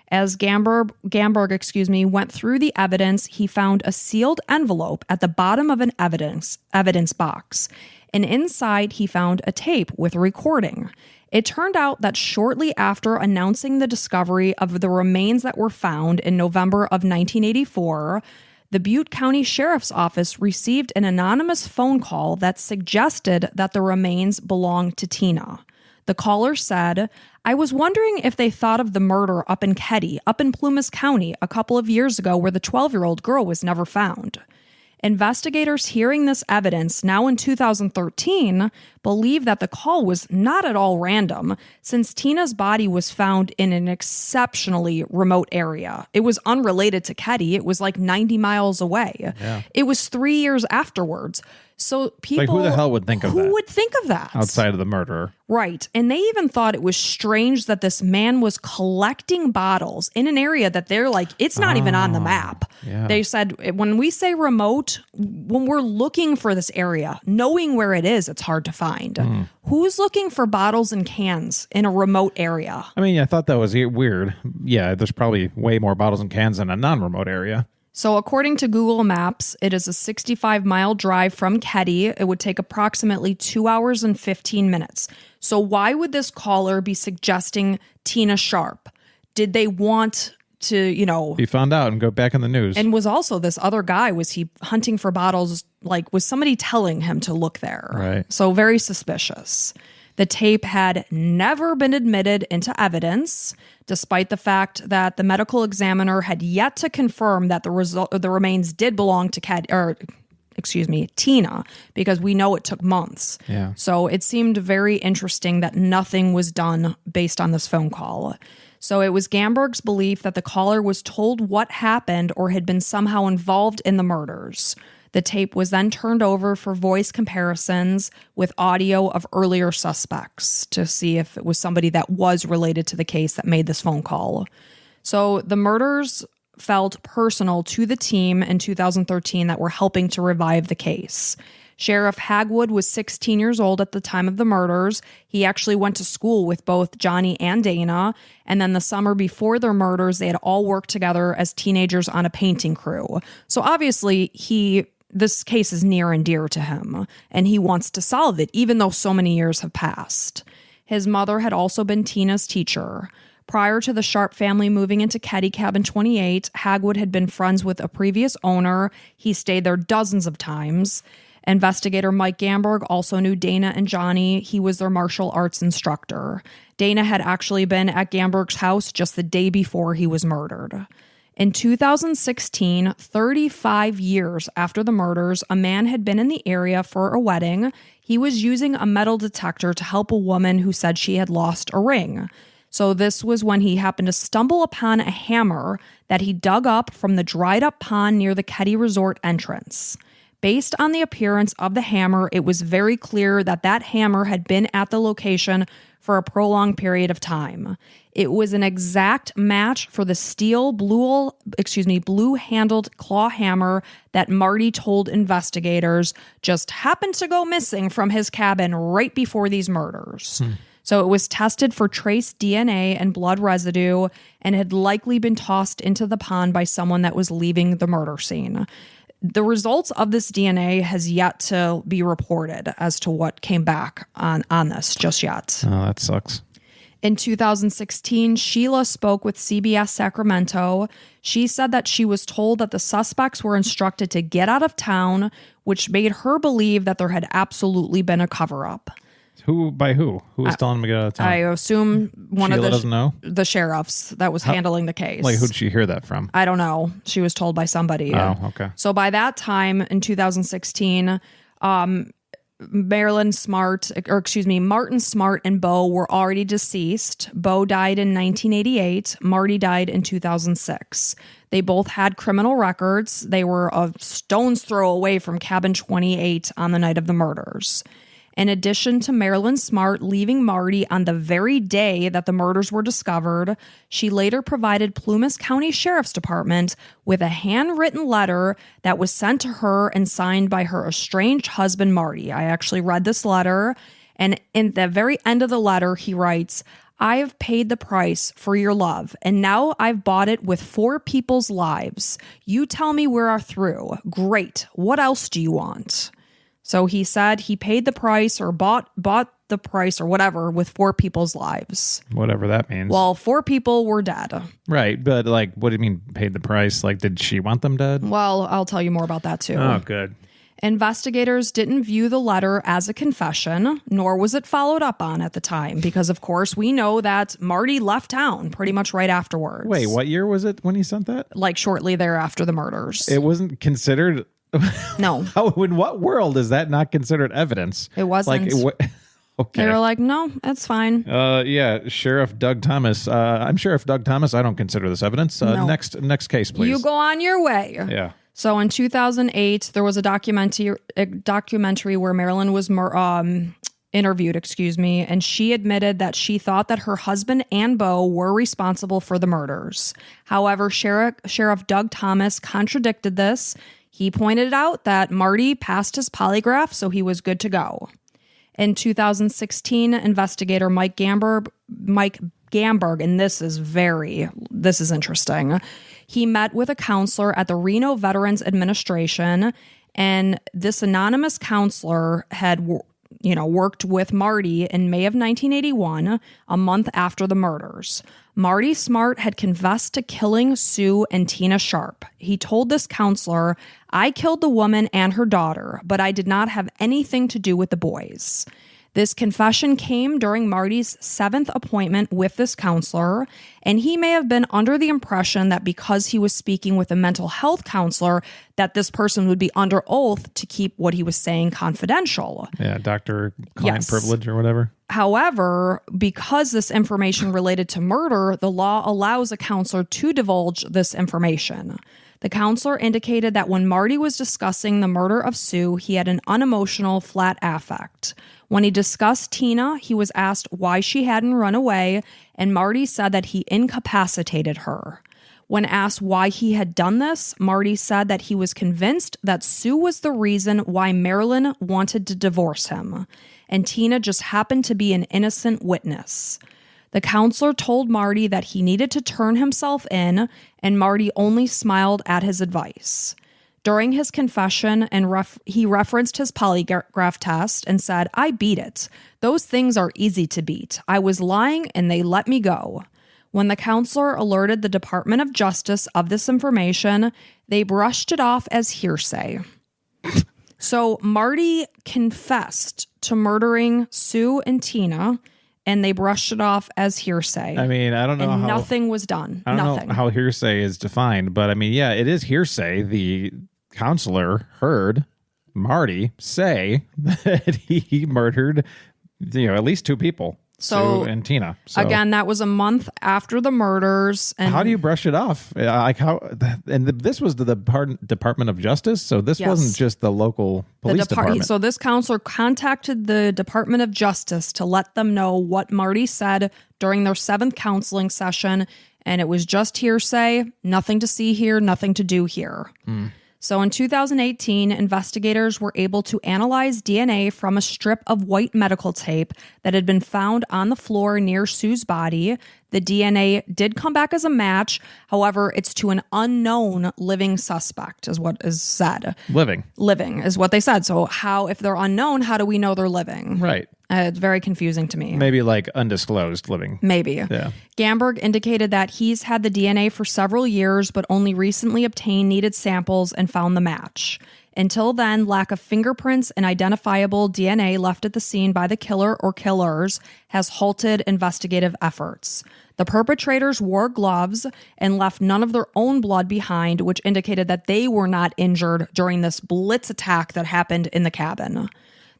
As Gamberg went through the evidence, he found a sealed envelope at the bottom of an evidence box. And inside, he found a tape with a recording. It turned out that shortly after announcing the discovery of the remains that were found in November of 1984, the Butte County Sheriff's Office received an anonymous phone call that suggested that the remains belonged to Tina. The caller said, "I was wondering if they thought of the murder up in Keddie, up in Plumas County, a couple of years ago where the 12-year-old girl was never found." Investigators hearing this evidence now in 2013 believe that the call was not at all random, since Tina's body was found in an exceptionally remote area. It was unrelated to Keddie. It was like 90 miles away. Yeah. It was 3 years afterwards. So people... Like, who the hell would think of that? Who would think of that? Outside of the murderer. Right. And they even thought it was strange that this man was collecting bottles in an area that they're like, it's not even on the map. Yeah. They said, when we say remote, when we're looking for this area, knowing where it is, it's hard to find. Who's looking for bottles and cans in a remote area? I mean, I thought that was weird. Yeah, there's probably way more bottles and cans in a non-remote area. So according to Google Maps, it is a 65-mile drive from Keddie. It would take approximately 2 hours and 15 minutes. So why would this caller be suggesting Tina Sharp? Did they want to, Be found out and go back in the news. And was also this other guy, was he hunting for bottles? Like, was somebody telling him to look there? Right. So very suspicious. The tape had never been admitted into evidence, despite the fact that the medical examiner had yet to confirm that the remains did belong to Tina, because we know it took months. Yeah. So it seemed very interesting that nothing was done based on this phone call. So it was Gamberg's belief that the caller was told what happened or had been somehow involved in the murders. The tape was then turned over for voice comparisons with audio of earlier suspects to see if it was somebody that was related to the case that made this phone call. So the murders felt personal to the team in 2013 that were helping to revive the case. Sheriff Hagwood was 16 years old at the time of the murders. He actually went to school with both Johnny and Dana. And then the summer before their murders, they had all worked together as teenagers on a painting crew. So obviously, this case is near and dear to him, and he wants to solve it, even though so many years have passed. His mother had also been Tina's teacher. Prior to the Sharp family moving into Keddie Cabin 28, Hagwood had been friends with a previous owner. He stayed there dozens of times. Investigator Mike Gamberg also knew Dana and Johnny. He was their martial arts instructor. Dana had actually been at Gamberg's house just the day before he was murdered. In 2016, 35 years after the murders, a man had been in the area for a wedding. He was using a metal detector to help a woman who said she had lost a ring. So this was when he happened to stumble upon a hammer that he dug up from the dried up pond near the Keddie Resort entrance. Based on the appearance of the hammer, it was very clear that that hammer had been at the location for a prolonged period of time. It was an exact match for the steel blue-handled claw hammer that Marty told investigators just happened to go missing from his cabin right before these murders. So it was tested for trace DNA and blood residue and had likely been tossed into the pond by someone that was leaving the murder scene. The results of this DNA has yet to be reported as to what came back on this just yet. Oh, that sucks. In 2016, Sheila spoke with CBS Sacramento. She said that she was told that the suspects were instructed to get out of town, which made her believe that there had absolutely been a cover-up. By who? Who was telling him to get out of town? I assume one Sheila of doesn't know? the sheriffs that was handling the case. Like, who'd she hear that from? I don't know. She was told by somebody. Oh, okay. So by that time in 2016, Martin Smart and Bo were already deceased. Bo died in 1988. Marty died in 2006. They both had criminal records. They were a stone's throw away from cabin 28 on the night of the murders. In addition to Marilyn Smart leaving Marty on the very day that the murders were discovered, she later provided Plumas County Sheriff's Department with a handwritten letter that was sent to her and signed by her estranged husband, Marty. I actually read this letter, and in the very end of the letter, he writes, "I have paid the price for your love, and now I've bought it with 4 people's lives. You tell me we're through. Great. What else do you want?" So he said he paid the price or bought the price or whatever with 4 people's lives. Whatever that means. Well, 4 people were dead. Right. But like, what do you mean paid the price? Like, did she want them dead? Well, I'll tell you more about that too. Oh, good. Investigators didn't view the letter as a confession, nor was it followed up on at the time, because of course we know that Marty left town pretty much right afterwards. Wait, what year was it when he sent that? Like shortly thereafter the murders. It wasn't considered... No. How, in what world is that not considered evidence? It wasn't. Okay. They were like, no, that's fine. Yeah, Sheriff Doug Thomas. I'm Sheriff Doug Thomas. I don't consider this evidence. No. Next case, please. You go on your way. Yeah. So in 2008, there was a documentary where Marilyn was interviewed, and she admitted that she thought that her husband and Bo were responsible for the murders. However, Sheriff Doug Thomas contradicted this. He pointed out that Marty passed his polygraph, so he was good to go. In 2016, investigator Mike Gamberg, and this is interesting. He met with a counselor at the Reno Veterans Administration, and this anonymous counselor had worked with Marty in May of 1981, a month after the murders. Marty Smart had confessed to killing Sue and Tina Sharp. He told this counselor, "I killed the woman and her daughter, but I did not have anything to do with the boys." This confession came during Marty's 7th appointment with this counselor, and he may have been under the impression that because he was speaking with a mental health counselor, that this person would be under oath to keep what he was saying confidential. Yeah, doctor-client privilege or whatever. However, because this information related to murder, the law allows a counselor to divulge this information. The counselor indicated that when Marty was discussing the murder of Sue, he had an unemotional, flat affect. When he discussed Tina, he was asked why she hadn't run away, and Marty said that he incapacitated her. When asked why he had done this, Marty said that he was convinced that Sue was the reason why Marilyn wanted to divorce him, and Tina just happened to be an innocent witness. The counselor told Marty that he needed to turn himself in, and Marty only smiled at his advice. During his confession, he referenced his polygraph test and said, "I beat it. Those things are easy to beat. I was lying and they let me go." When the counselor alerted the Department of Justice of this information, they brushed it off as hearsay. So Marty confessed to murdering Sue and Tina, and they brushed it off as hearsay. I mean, I don't know and how... nothing was done. I don't know how hearsay is defined, but I mean, yeah, it is hearsay. The counselor heard Marty say that he murdered, at least 2 people. So Sue and Tina. So again, that was a month after the murders. And how do you brush it off? Like how? And this was the Department of Justice, so this wasn't just the local police department. So this counselor contacted the Department of Justice to let them know what Marty said during their 7th counseling session, and it was just hearsay, nothing to see here, nothing to do here. So in 2018, investigators were able to analyze DNA from a strip of white medical tape that had been found on the floor near Sue's body. The DNA did come back as a match. However, it's to an unknown living suspect, is what is said. Living is what they said. So if they're unknown, how do we know they're living? Right. It's very confusing to me. Maybe like undisclosed living. Maybe. Yeah. Gamberg indicated that he's had the DNA for several years, but only recently obtained needed samples and found the match. Until then, lack of fingerprints and identifiable DNA left at the scene by the killer or killers has halted investigative efforts. The perpetrators wore gloves and left none of their own blood behind, which indicated that they were not injured during this blitz attack that happened in the cabin.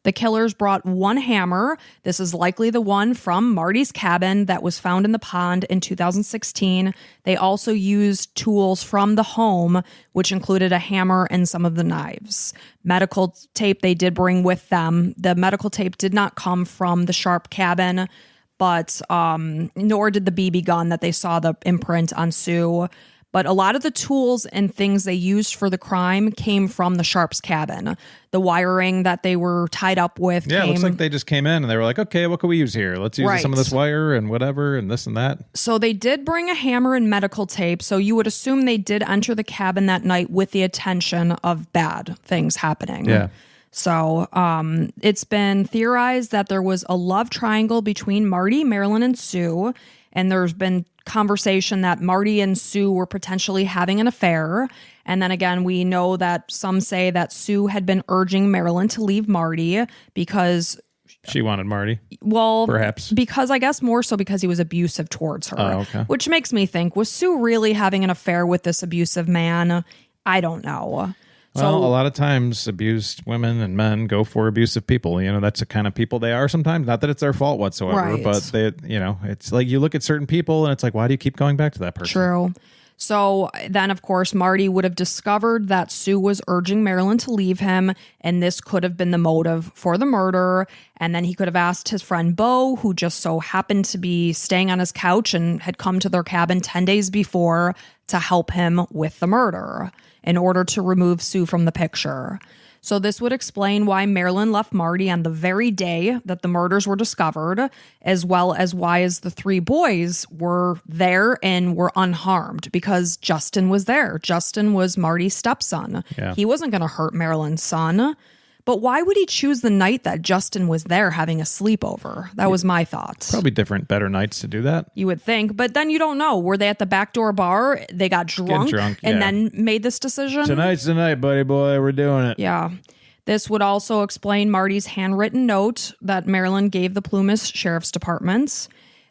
The killers brought one hammer. This is likely the one from Marty's cabin that was found in the pond in 2016. They also used tools from the home, which included a hammer and some of the knives. Medical tape they did bring with them. The medical tape did not come from the Sharp cabin, but nor did the BB gun that they saw the imprint on Sue. But a lot of the tools and things they used for the crime came from the Sharps cabin. The wiring that they were tied up with it looks like they just came in and they were like, okay, what can we use here? Let's use some of this wire and whatever and this and that. So they did bring a hammer and medical tape. So you would assume they did enter the cabin that night with the intention of bad things happening. Yeah. So it's been theorized that there was a love triangle between Marty, Marilyn, and Sue. And there's been conversation that Marty and Sue were potentially having an affair. And then again, we know that some say that Sue had been urging Marilyn to leave Marty because she wanted Marty. Well, perhaps because I guess more so because he was abusive towards her. Oh, okay. Which makes me think, was Sue really having an affair with this abusive man? I don't know. Well, a lot of times abused women and men go for abusive people. You know, that's the kind of people they are sometimes. Not that it's their fault whatsoever, but they, you know, it's like you look at certain people and it's like, why do you keep going back to that person? True. So then, of course, Marty would have discovered that Sue was urging Marilyn to leave him, and this could have been the motive for the murder. And then he could have asked his friend Bo, who just so happened to be staying on his couch and had come to their cabin 10 days before, to help him with the murder in order to remove Sue from the picture. So this would explain why Marilyn left Marty on the very day that the murders were discovered, as well as why the 3 boys were there and were unharmed, because Justin was there. Justin was Marty's stepson. Yeah. He wasn't going to hurt Marilyn's son. But why would he choose the night that Justin was there having a sleepover? That was my thought. Probably different, better nights to do that. You would think. But then you don't know. Were they at the backdoor bar? They got drunk and then made this decision? Tonight's the night, buddy boy. We're doing it. Yeah. This would also explain Marty's handwritten note that Marilyn gave the Plumas Sheriff's Department.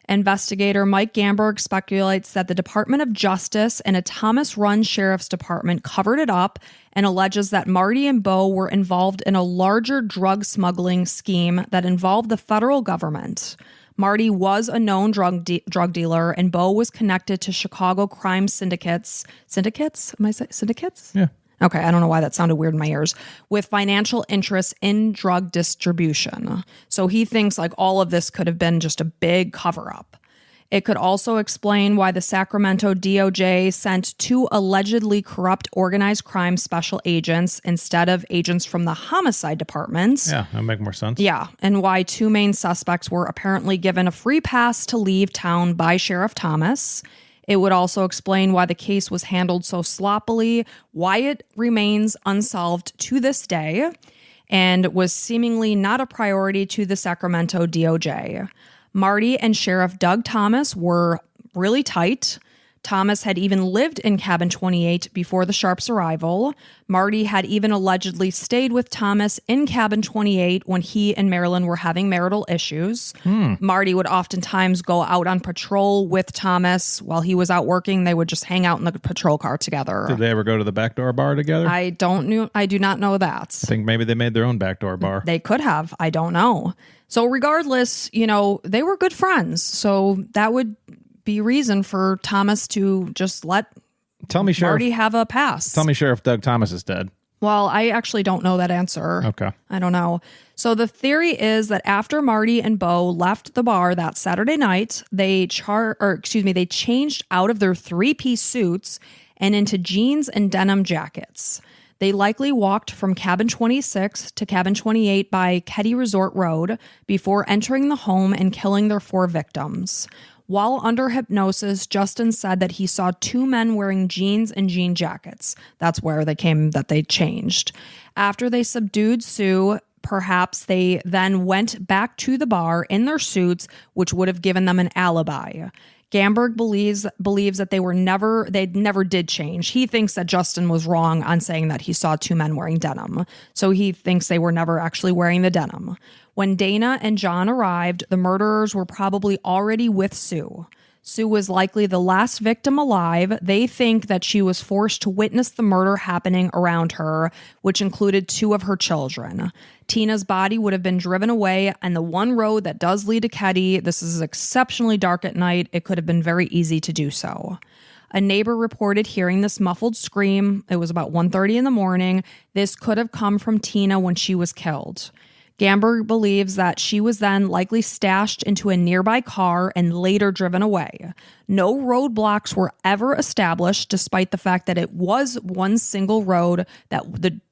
Investigator Mike Gamberg speculates that the Department of Justice and a Thomas-run Sheriff's Department covered it up and alleges that Marty and Bo were involved in a larger drug smuggling scheme that involved the federal government. Marty was a known drug dealer, and Bo was connected to Chicago crime syndicates. Syndicates? Am I saying syndicates? Yeah. Okay, I don't know why that sounded weird in my ears. With financial interests in drug distribution. So he thinks like all of this could have been just a big cover-up. It could also explain why the Sacramento DOJ sent 2 allegedly corrupt organized crime special agents instead of agents from the homicide department. Yeah, that would make more sense. Yeah, and why 2 main suspects were apparently given a free pass to leave town by Sheriff Thomas. It would also explain why the case was handled so sloppily, why it remains unsolved to this day, and was seemingly not a priority to the Sacramento DOJ. Marty and Sheriff Doug Thomas were really tight. Thomas had even lived in cabin 28 before the Sharps' arrival. Marty had even allegedly stayed with Thomas in cabin 28 when he and Marilyn were having marital issues. Marty would oftentimes go out on patrol with Thomas. While he was out working, they would just hang out in the patrol car together. Did they ever go to the backdoor bar together? I do not know that. I think maybe they made their own backdoor bar. They could have. I don't know. So regardless, they were good friends. So that would be reason for Thomas to just let Marty have a pass. Tell me Sheriff Doug Thomas is dead. Well, I actually don't know that answer. Okay. I don't know. So the theory is that after Marty and Bo left the bar that Saturday night, they changed out of their 3-piece suits and into jeans and denim jackets. They likely walked from cabin 26 to cabin 28 by Keddie Resort Road before entering the home and killing their 4 victims. While under hypnosis, Justin said that he saw 2 men wearing jeans and jean jackets. That's where they changed. After they subdued Sue, perhaps they then went back to the bar in their suits, which would have given them an alibi. Gamberg believes that they never did change. He thinks that Justin was wrong on saying that he saw 2 men wearing denim. So he thinks they were never actually wearing the denim. When Dana and John arrived, the murderers were probably already with Sue. Sue was likely the last victim alive. They think that she was forced to witness the murder happening around her, which included 2 of her children. Tina's body would have been driven away, and the one road that does lead to Keddie, this is exceptionally dark at night. It could have been very easy to do so. A neighbor reported hearing this muffled scream. It was about 1:30 in the morning. This could have come from Tina when she was killed. Gamberg believes that she was then likely stashed into a nearby car and later driven away. No roadblocks were ever established, despite the fact that it was one single road that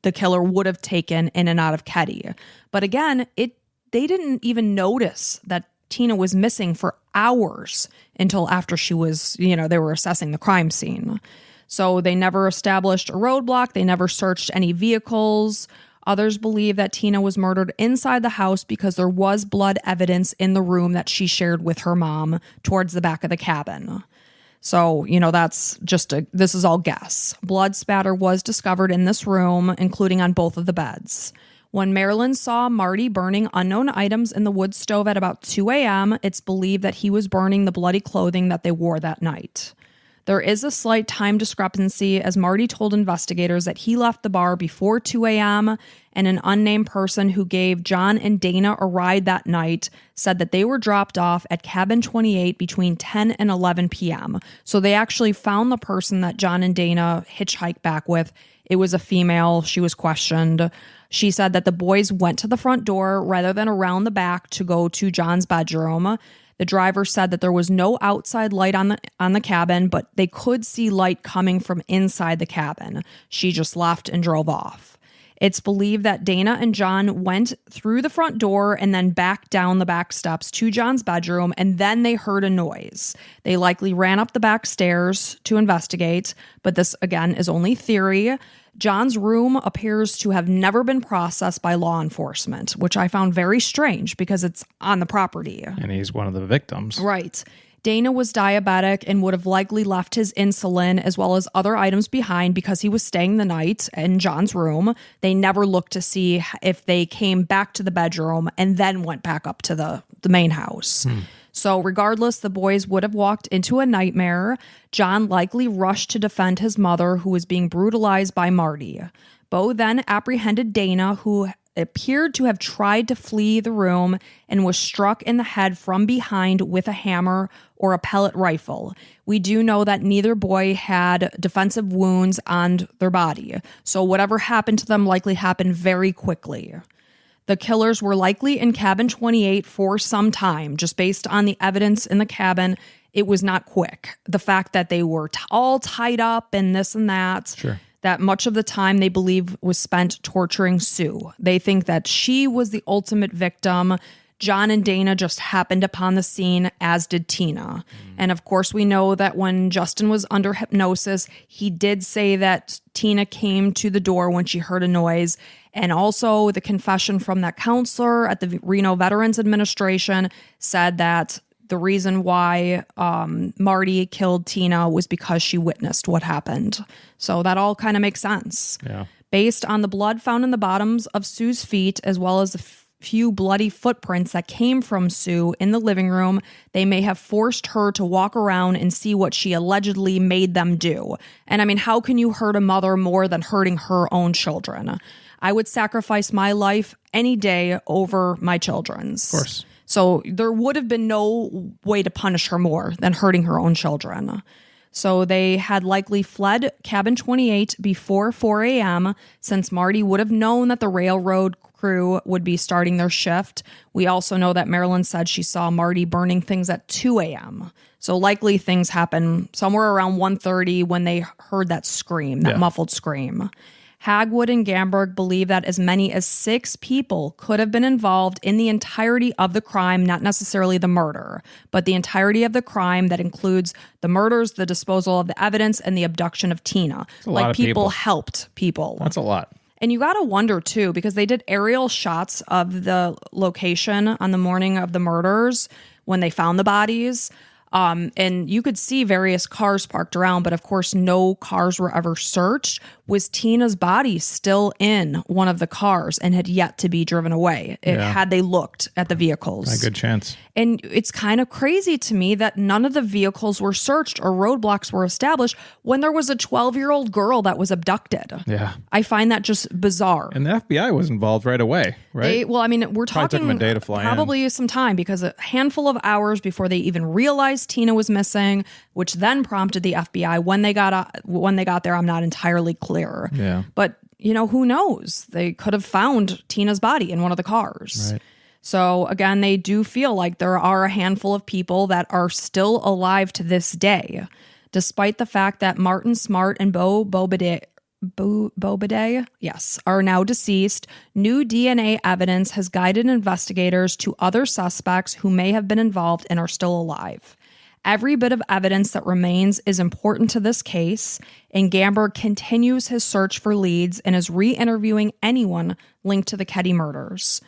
the killer would have taken in and out of Keddie. But again, they didn't even notice that Tina was missing for hours until after she was, they were assessing the crime scene. So they never established a roadblock. They never searched any vehicles. Others believe that Tina was murdered inside the house because there was blood evidence in the room that she shared with her mom towards the back of the cabin. So, this is all guess. Blood spatter was discovered in this room, including on both of the beds. When Marilyn saw Marty burning unknown items in the wood stove at about 2 a.m., it's believed that he was burning the bloody clothing that they wore that night. There is a slight time discrepancy, as Marty told investigators that he left the bar before 2 a.m., and an unnamed person who gave John and Dana a ride that night said that they were dropped off at cabin 28 between 10 and 11 p.m. So they actually found the person that John and Dana hitchhiked back with. It was a female. She was questioned. She said that the boys went to the front door rather than around the back to go to John's bedroom. The driver said that there was no outside light on the cabin, but they could see light coming from inside the cabin. She just left and drove off. It's believed that Dana and John went through the front door and then back down the back steps to John's bedroom, and then they heard a noise. They likely ran up the back stairs to investigate, but this, again, is only theory. John's room appears to have never been processed by law enforcement, which I found very strange because it's on the property. And he's one of the victims. Right. Dana was diabetic and would have likely left his insulin as well as other items behind because he was staying the night in John's room. They never looked to see if they came back to the bedroom and then went back up to the main house. So regardless, the boys would have walked into a nightmare. John likely rushed to defend his mother, who was being brutalized by Marty. Bo then apprehended Dana, who appeared to have tried to flee the room and was struck in the head from behind with a hammer or a pellet rifle. We do know that neither boy had defensive wounds on their body, so whatever happened to them likely happened very quickly. The killers were likely in cabin 28 for some time. Just based on the evidence in the cabin, it was not quick. The fact that they were all tied up and this and that, that much of the time they believe was spent torturing Sue. They think that she was the ultimate victim. John and Dana just happened upon the scene, as did Tina. And of course, we know that when Justin was under hypnosis, he did say that Tina came to the door when she heard a noise. And also the confession from that counselor at the Reno Veterans Administration said that the reason why Marty killed Tina was because she witnessed what happened. So that all kind of makes sense. Yeah. Based on the blood found in the bottoms of Sue's feet, as well as the few bloody footprints that came from Sue in the living room, they may have forced her to walk around and see what she allegedly made them do. And I mean, how can you hurt a mother more than hurting her own children? I would sacrifice my life any day over my children's. Of course. So there would have been no way to punish her more than hurting her own children. So they had likely fled cabin 28 before 4 a.m. since Marty would have known that the railroad crew would be starting their shift. We also know that Marilyn said she saw Marty burning things at 2 a.m. So likely things happened somewhere around 1:30 when they heard that scream, that muffled scream. Hagwood and Gamberg believe that as many as 6 people could have been involved in the entirety of the crime, not necessarily the murder, but the entirety of the crime that includes the murders, the disposal of the evidence, and the abduction of Tina. Like people helped people. That's a lot. And you got to wonder, too, because they did aerial shots of the location on the morning of the murders when they found the bodies. And you could see various cars parked around, but of course, no cars were ever searched. Was Tina's body still in one of the cars and had yet to be driven away? Had they looked at the vehicles? A good chance. And it's kind of crazy to me that none of the vehicles were searched or roadblocks were established when there was a 12-year-old girl that was abducted. Yeah. I find that just bizarre. And the FBI was involved right away, right? We're talking took them a day to fly probably some time, because a handful of hours before they even realized Tina was missing, which then prompted the FBI when they got there. I'm not entirely clear. Yeah. But, who knows? They could have found Tina's body in one of the cars. Right. So again, they do feel like there are a handful of people that are still alive to this day, despite the fact that Martin Smart and Bo Bobidet, are now deceased. New DNA evidence has guided investigators to other suspects who may have been involved and are still alive. Every bit of evidence that remains is important to this case, and Gamberg continues his search for leads and is re-interviewing anyone linked to the Keddie murders.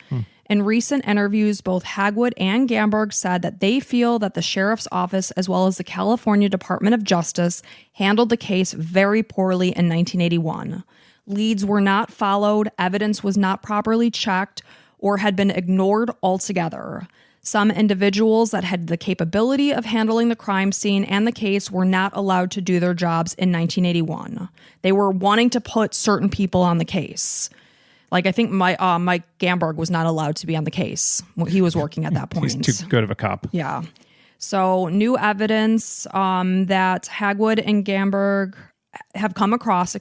In recent interviews, both Hagwood and Gamberg said that they feel that the sheriff's office, as well as the California Department of Justice, handled the case very poorly in 1981. Leads were not followed, evidence was not properly checked, or had been ignored altogether. Some individuals that had the capability of handling the crime scene and the case were not allowed to do their jobs in 1981. They were wanting to put certain people on the case. Like, I think Mike Gamberg was not allowed to be on the case. He was working at that point. He's too good of a cop. Yeah. So new evidence that Hagwood and Gamberg have come across,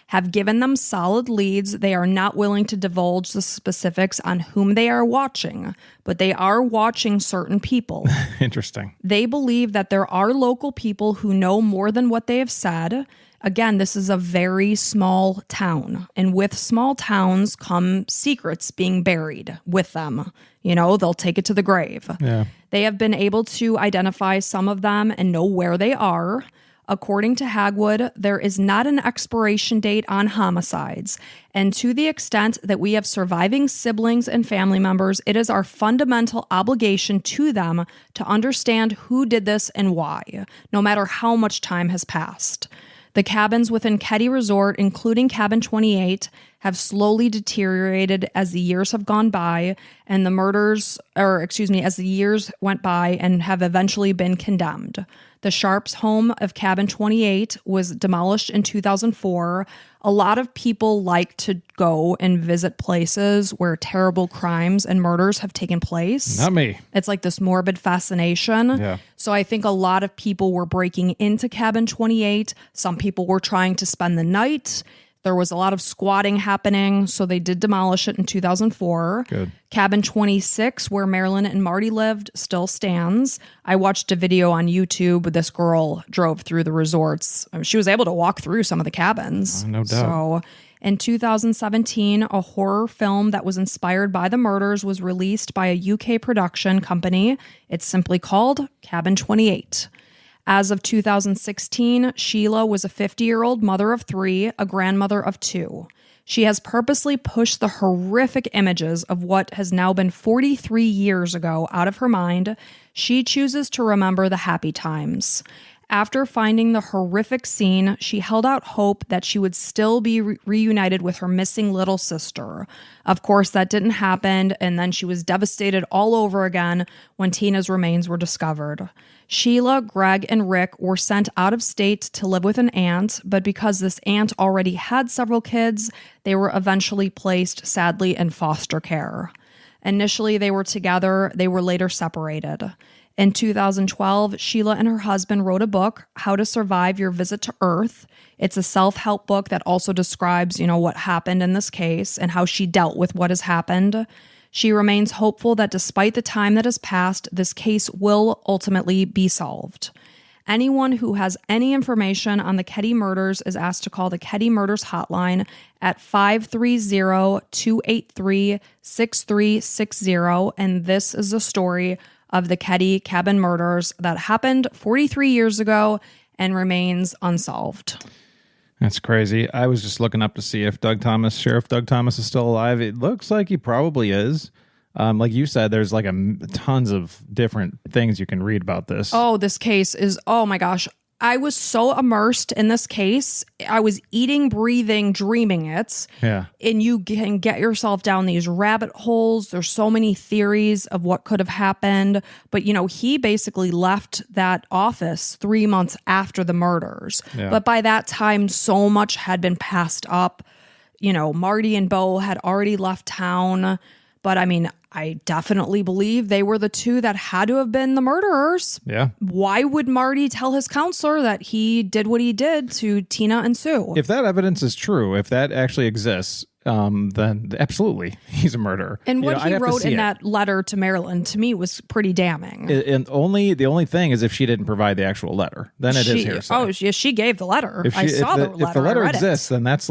have given them solid leads. They are not willing to divulge the specifics on whom they are watching, but they are watching certain people. Interesting. They believe that there are local people who know more than what they have said. Again, this is a very small town, and with small towns come secrets being buried with them. They'll take it to the grave. Yeah. They have been able to identify some of them and know where they are. According to Hagwood, there is not an expiration date on homicides, and to the extent that we have surviving siblings and family members, it is our fundamental obligation to them to understand who did this and why, no matter how much time has passed. The cabins within Keddie Resort, including Cabin 28, have slowly deteriorated as the years have gone by, and as the years went by and have eventually been condemned. The Sharps' home of Cabin 28 was demolished in 2004. A lot of people like to go and visit places where terrible crimes and murders have taken place. Not me. It's like this morbid fascination. Yeah. So I think a lot of people were breaking into Cabin 28. Some people were trying to spend the night. There was a lot of squatting happening, so they did demolish it in 2004. Good. Cabin 26, where Marilyn and Marty lived, still stands. I watched a video on YouTube. This girl drove through the resorts. She was able to walk through some of the cabins. No doubt. So in 2017, a horror film that was inspired by the murders was released by a UK production company. It's simply called Cabin 28. As of 2016, Sheila was a 50-year-old mother of 3, a grandmother of 2. She has purposely pushed the horrific images of what has now been 43 years ago out of her mind. She chooses to remember the happy times. After finding the horrific scene, she held out hope that she would still be reunited with her missing little sister. Of course, that didn't happen, and then she was devastated all over again when Tina's remains were discovered. Sheila, Greg, and Rick were sent out of state to live with an aunt, but because this aunt already had several kids, they were eventually placed, sadly, in foster care. Initially, they were together. They were later separated. In 2012, Sheila and her husband wrote a book, How to Survive Your Visit to Earth. It's a self-help book that also describes, what happened in this case and how she dealt with what has happened. She remains hopeful that despite the time that has passed, this case will ultimately be solved. Anyone who has any information on the Keddie murders is asked to call the Keddie Murders Hotline at 530-283-6360. And this is the story of the Keddie cabin murders that happened 43 years ago and remains unsolved. That's crazy. I was just looking up to see if Sheriff Doug Thomas is still alive. It looks like he probably is. Like you said, there's like tons of different things you can read about this. Oh, this case is, oh my gosh. I was so immersed in this case. I was eating, breathing, dreaming it. Yeah. And you can get yourself down these rabbit holes. There's so many theories of what could have happened. But, he basically left that office 3 months after the murders. Yeah. But by that time, so much had been passed up. Marty and Bo had already left town. But I definitely believe they were the two that had to have been the murderers. Yeah. Why would Marty tell his counselor that he did what he did to Tina and Sue? If that evidence is true, if that actually exists, then absolutely he's a murderer. And what he wrote in that letter to Marilyn, to me, was pretty damning. And the only thing is if she didn't provide the actual letter, then it is hearsay. Oh, yeah, she gave the letter. If the letter exists, then that's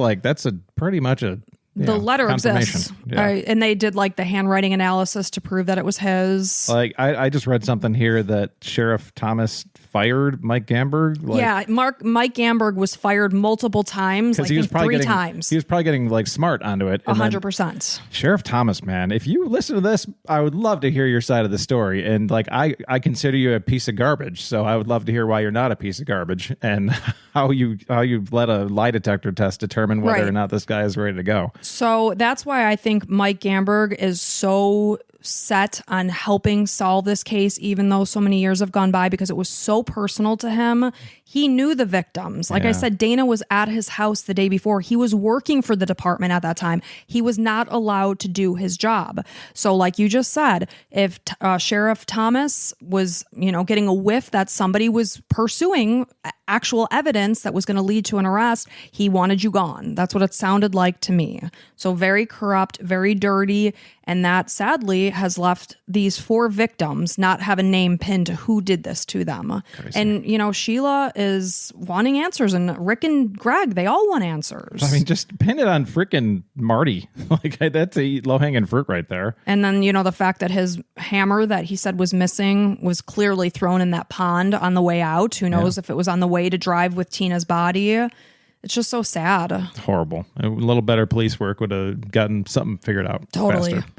pretty much a... The letter exists. Yeah. And they did the handwriting analysis to prove that it was his. I just read something here that Sheriff Thomas fired Mike Gamberg. Mike Gamberg was fired multiple times, he was probably three times. He was probably getting smart onto it. 100%. Sheriff Thomas, man, if you listen to this, I would love to hear your side of the story. And I consider you a piece of garbage, so I would love to hear why you're not a piece of garbage and how you let a lie detector test determine whether or not this guy is ready to go. So that's why I think Mike Gamberg is so set on helping solve this case, even though so many years have gone by, because it was so personal to him. He knew the victims. I said, Dana was at his house the day before. He was working for the department at that time. He was not allowed to do his job. So like you just said, if Sheriff Thomas was, getting a whiff that somebody was pursuing actual evidence that was going to lead to an arrest, he wanted you gone. That's what it sounded like to me. So very corrupt, very dirty. And that sadly has left these 4 victims not have a name pinned to who did this to them. Crazy. And, Sheila is wanting answers, and Rick and Greg, they all want answers. Just pin it on freaking Marty. That's a low-hanging fruit right there. And then, the fact that his hammer that he said was missing was clearly thrown in that pond on the way out. Who knows if it was on the way to drive with Tina's body. It's just so sad. Horrible. A little better police work would have gotten something figured out totally faster.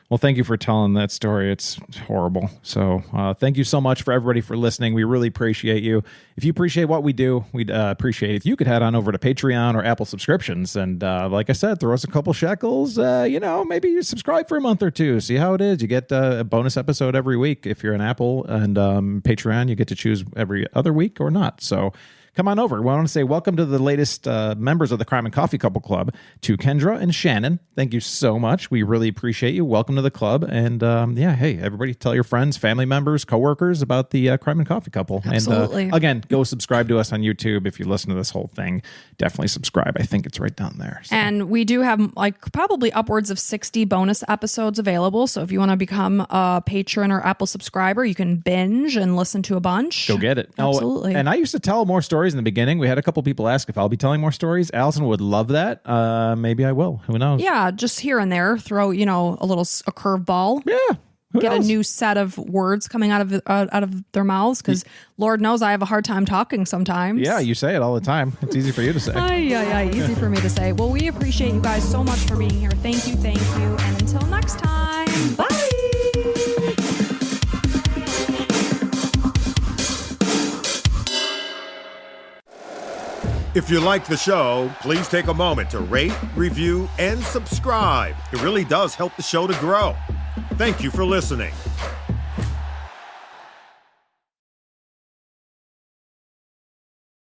Well, thank you for telling that story. It's horrible. So thank you so much for everybody for listening. We really appreciate you. If you appreciate what we do, we'd appreciate it if you could head on over to Patreon or Apple subscriptions. And like I said, throw us a couple shekels. Maybe you subscribe for a month or two. See how it is. You get a bonus episode every week if you're an Apple, and Patreon, you get to choose every other week or not. So come on over. We want to say welcome to the latest members of the Crime and Coffee Couple Club, to Kendra and Shannon. Thank you so much. We really appreciate you. Welcome to the club. And hey, everybody, tell your friends, family members, coworkers about the Crime and Coffee Couple. Absolutely. And again, go subscribe to us on YouTube. If you listen to this whole thing, definitely subscribe. I think it's right down there. So. And we do have probably upwards of 60 bonus episodes available. So if you want to become a patron or Apple subscriber, you can binge and listen to a bunch. Go get it. Absolutely. And I used to tell more stories in the beginning. We had a couple people ask if I'll be telling more stories. Allison would love that. Maybe I will. Who knows? Yeah, just here and there, throw a curveball. Yeah. get else? a new set of words coming out of their mouths, because Lord knows I have a hard time talking sometimes. Yeah, you say it all the time. It's easy for you to say. Easy for me to say. Well, we appreciate you guys so much for being here. Thank you. And until next time, bye. If you like the show, please take a moment to rate, review, and subscribe. It really does help the show to grow. Thank you for listening.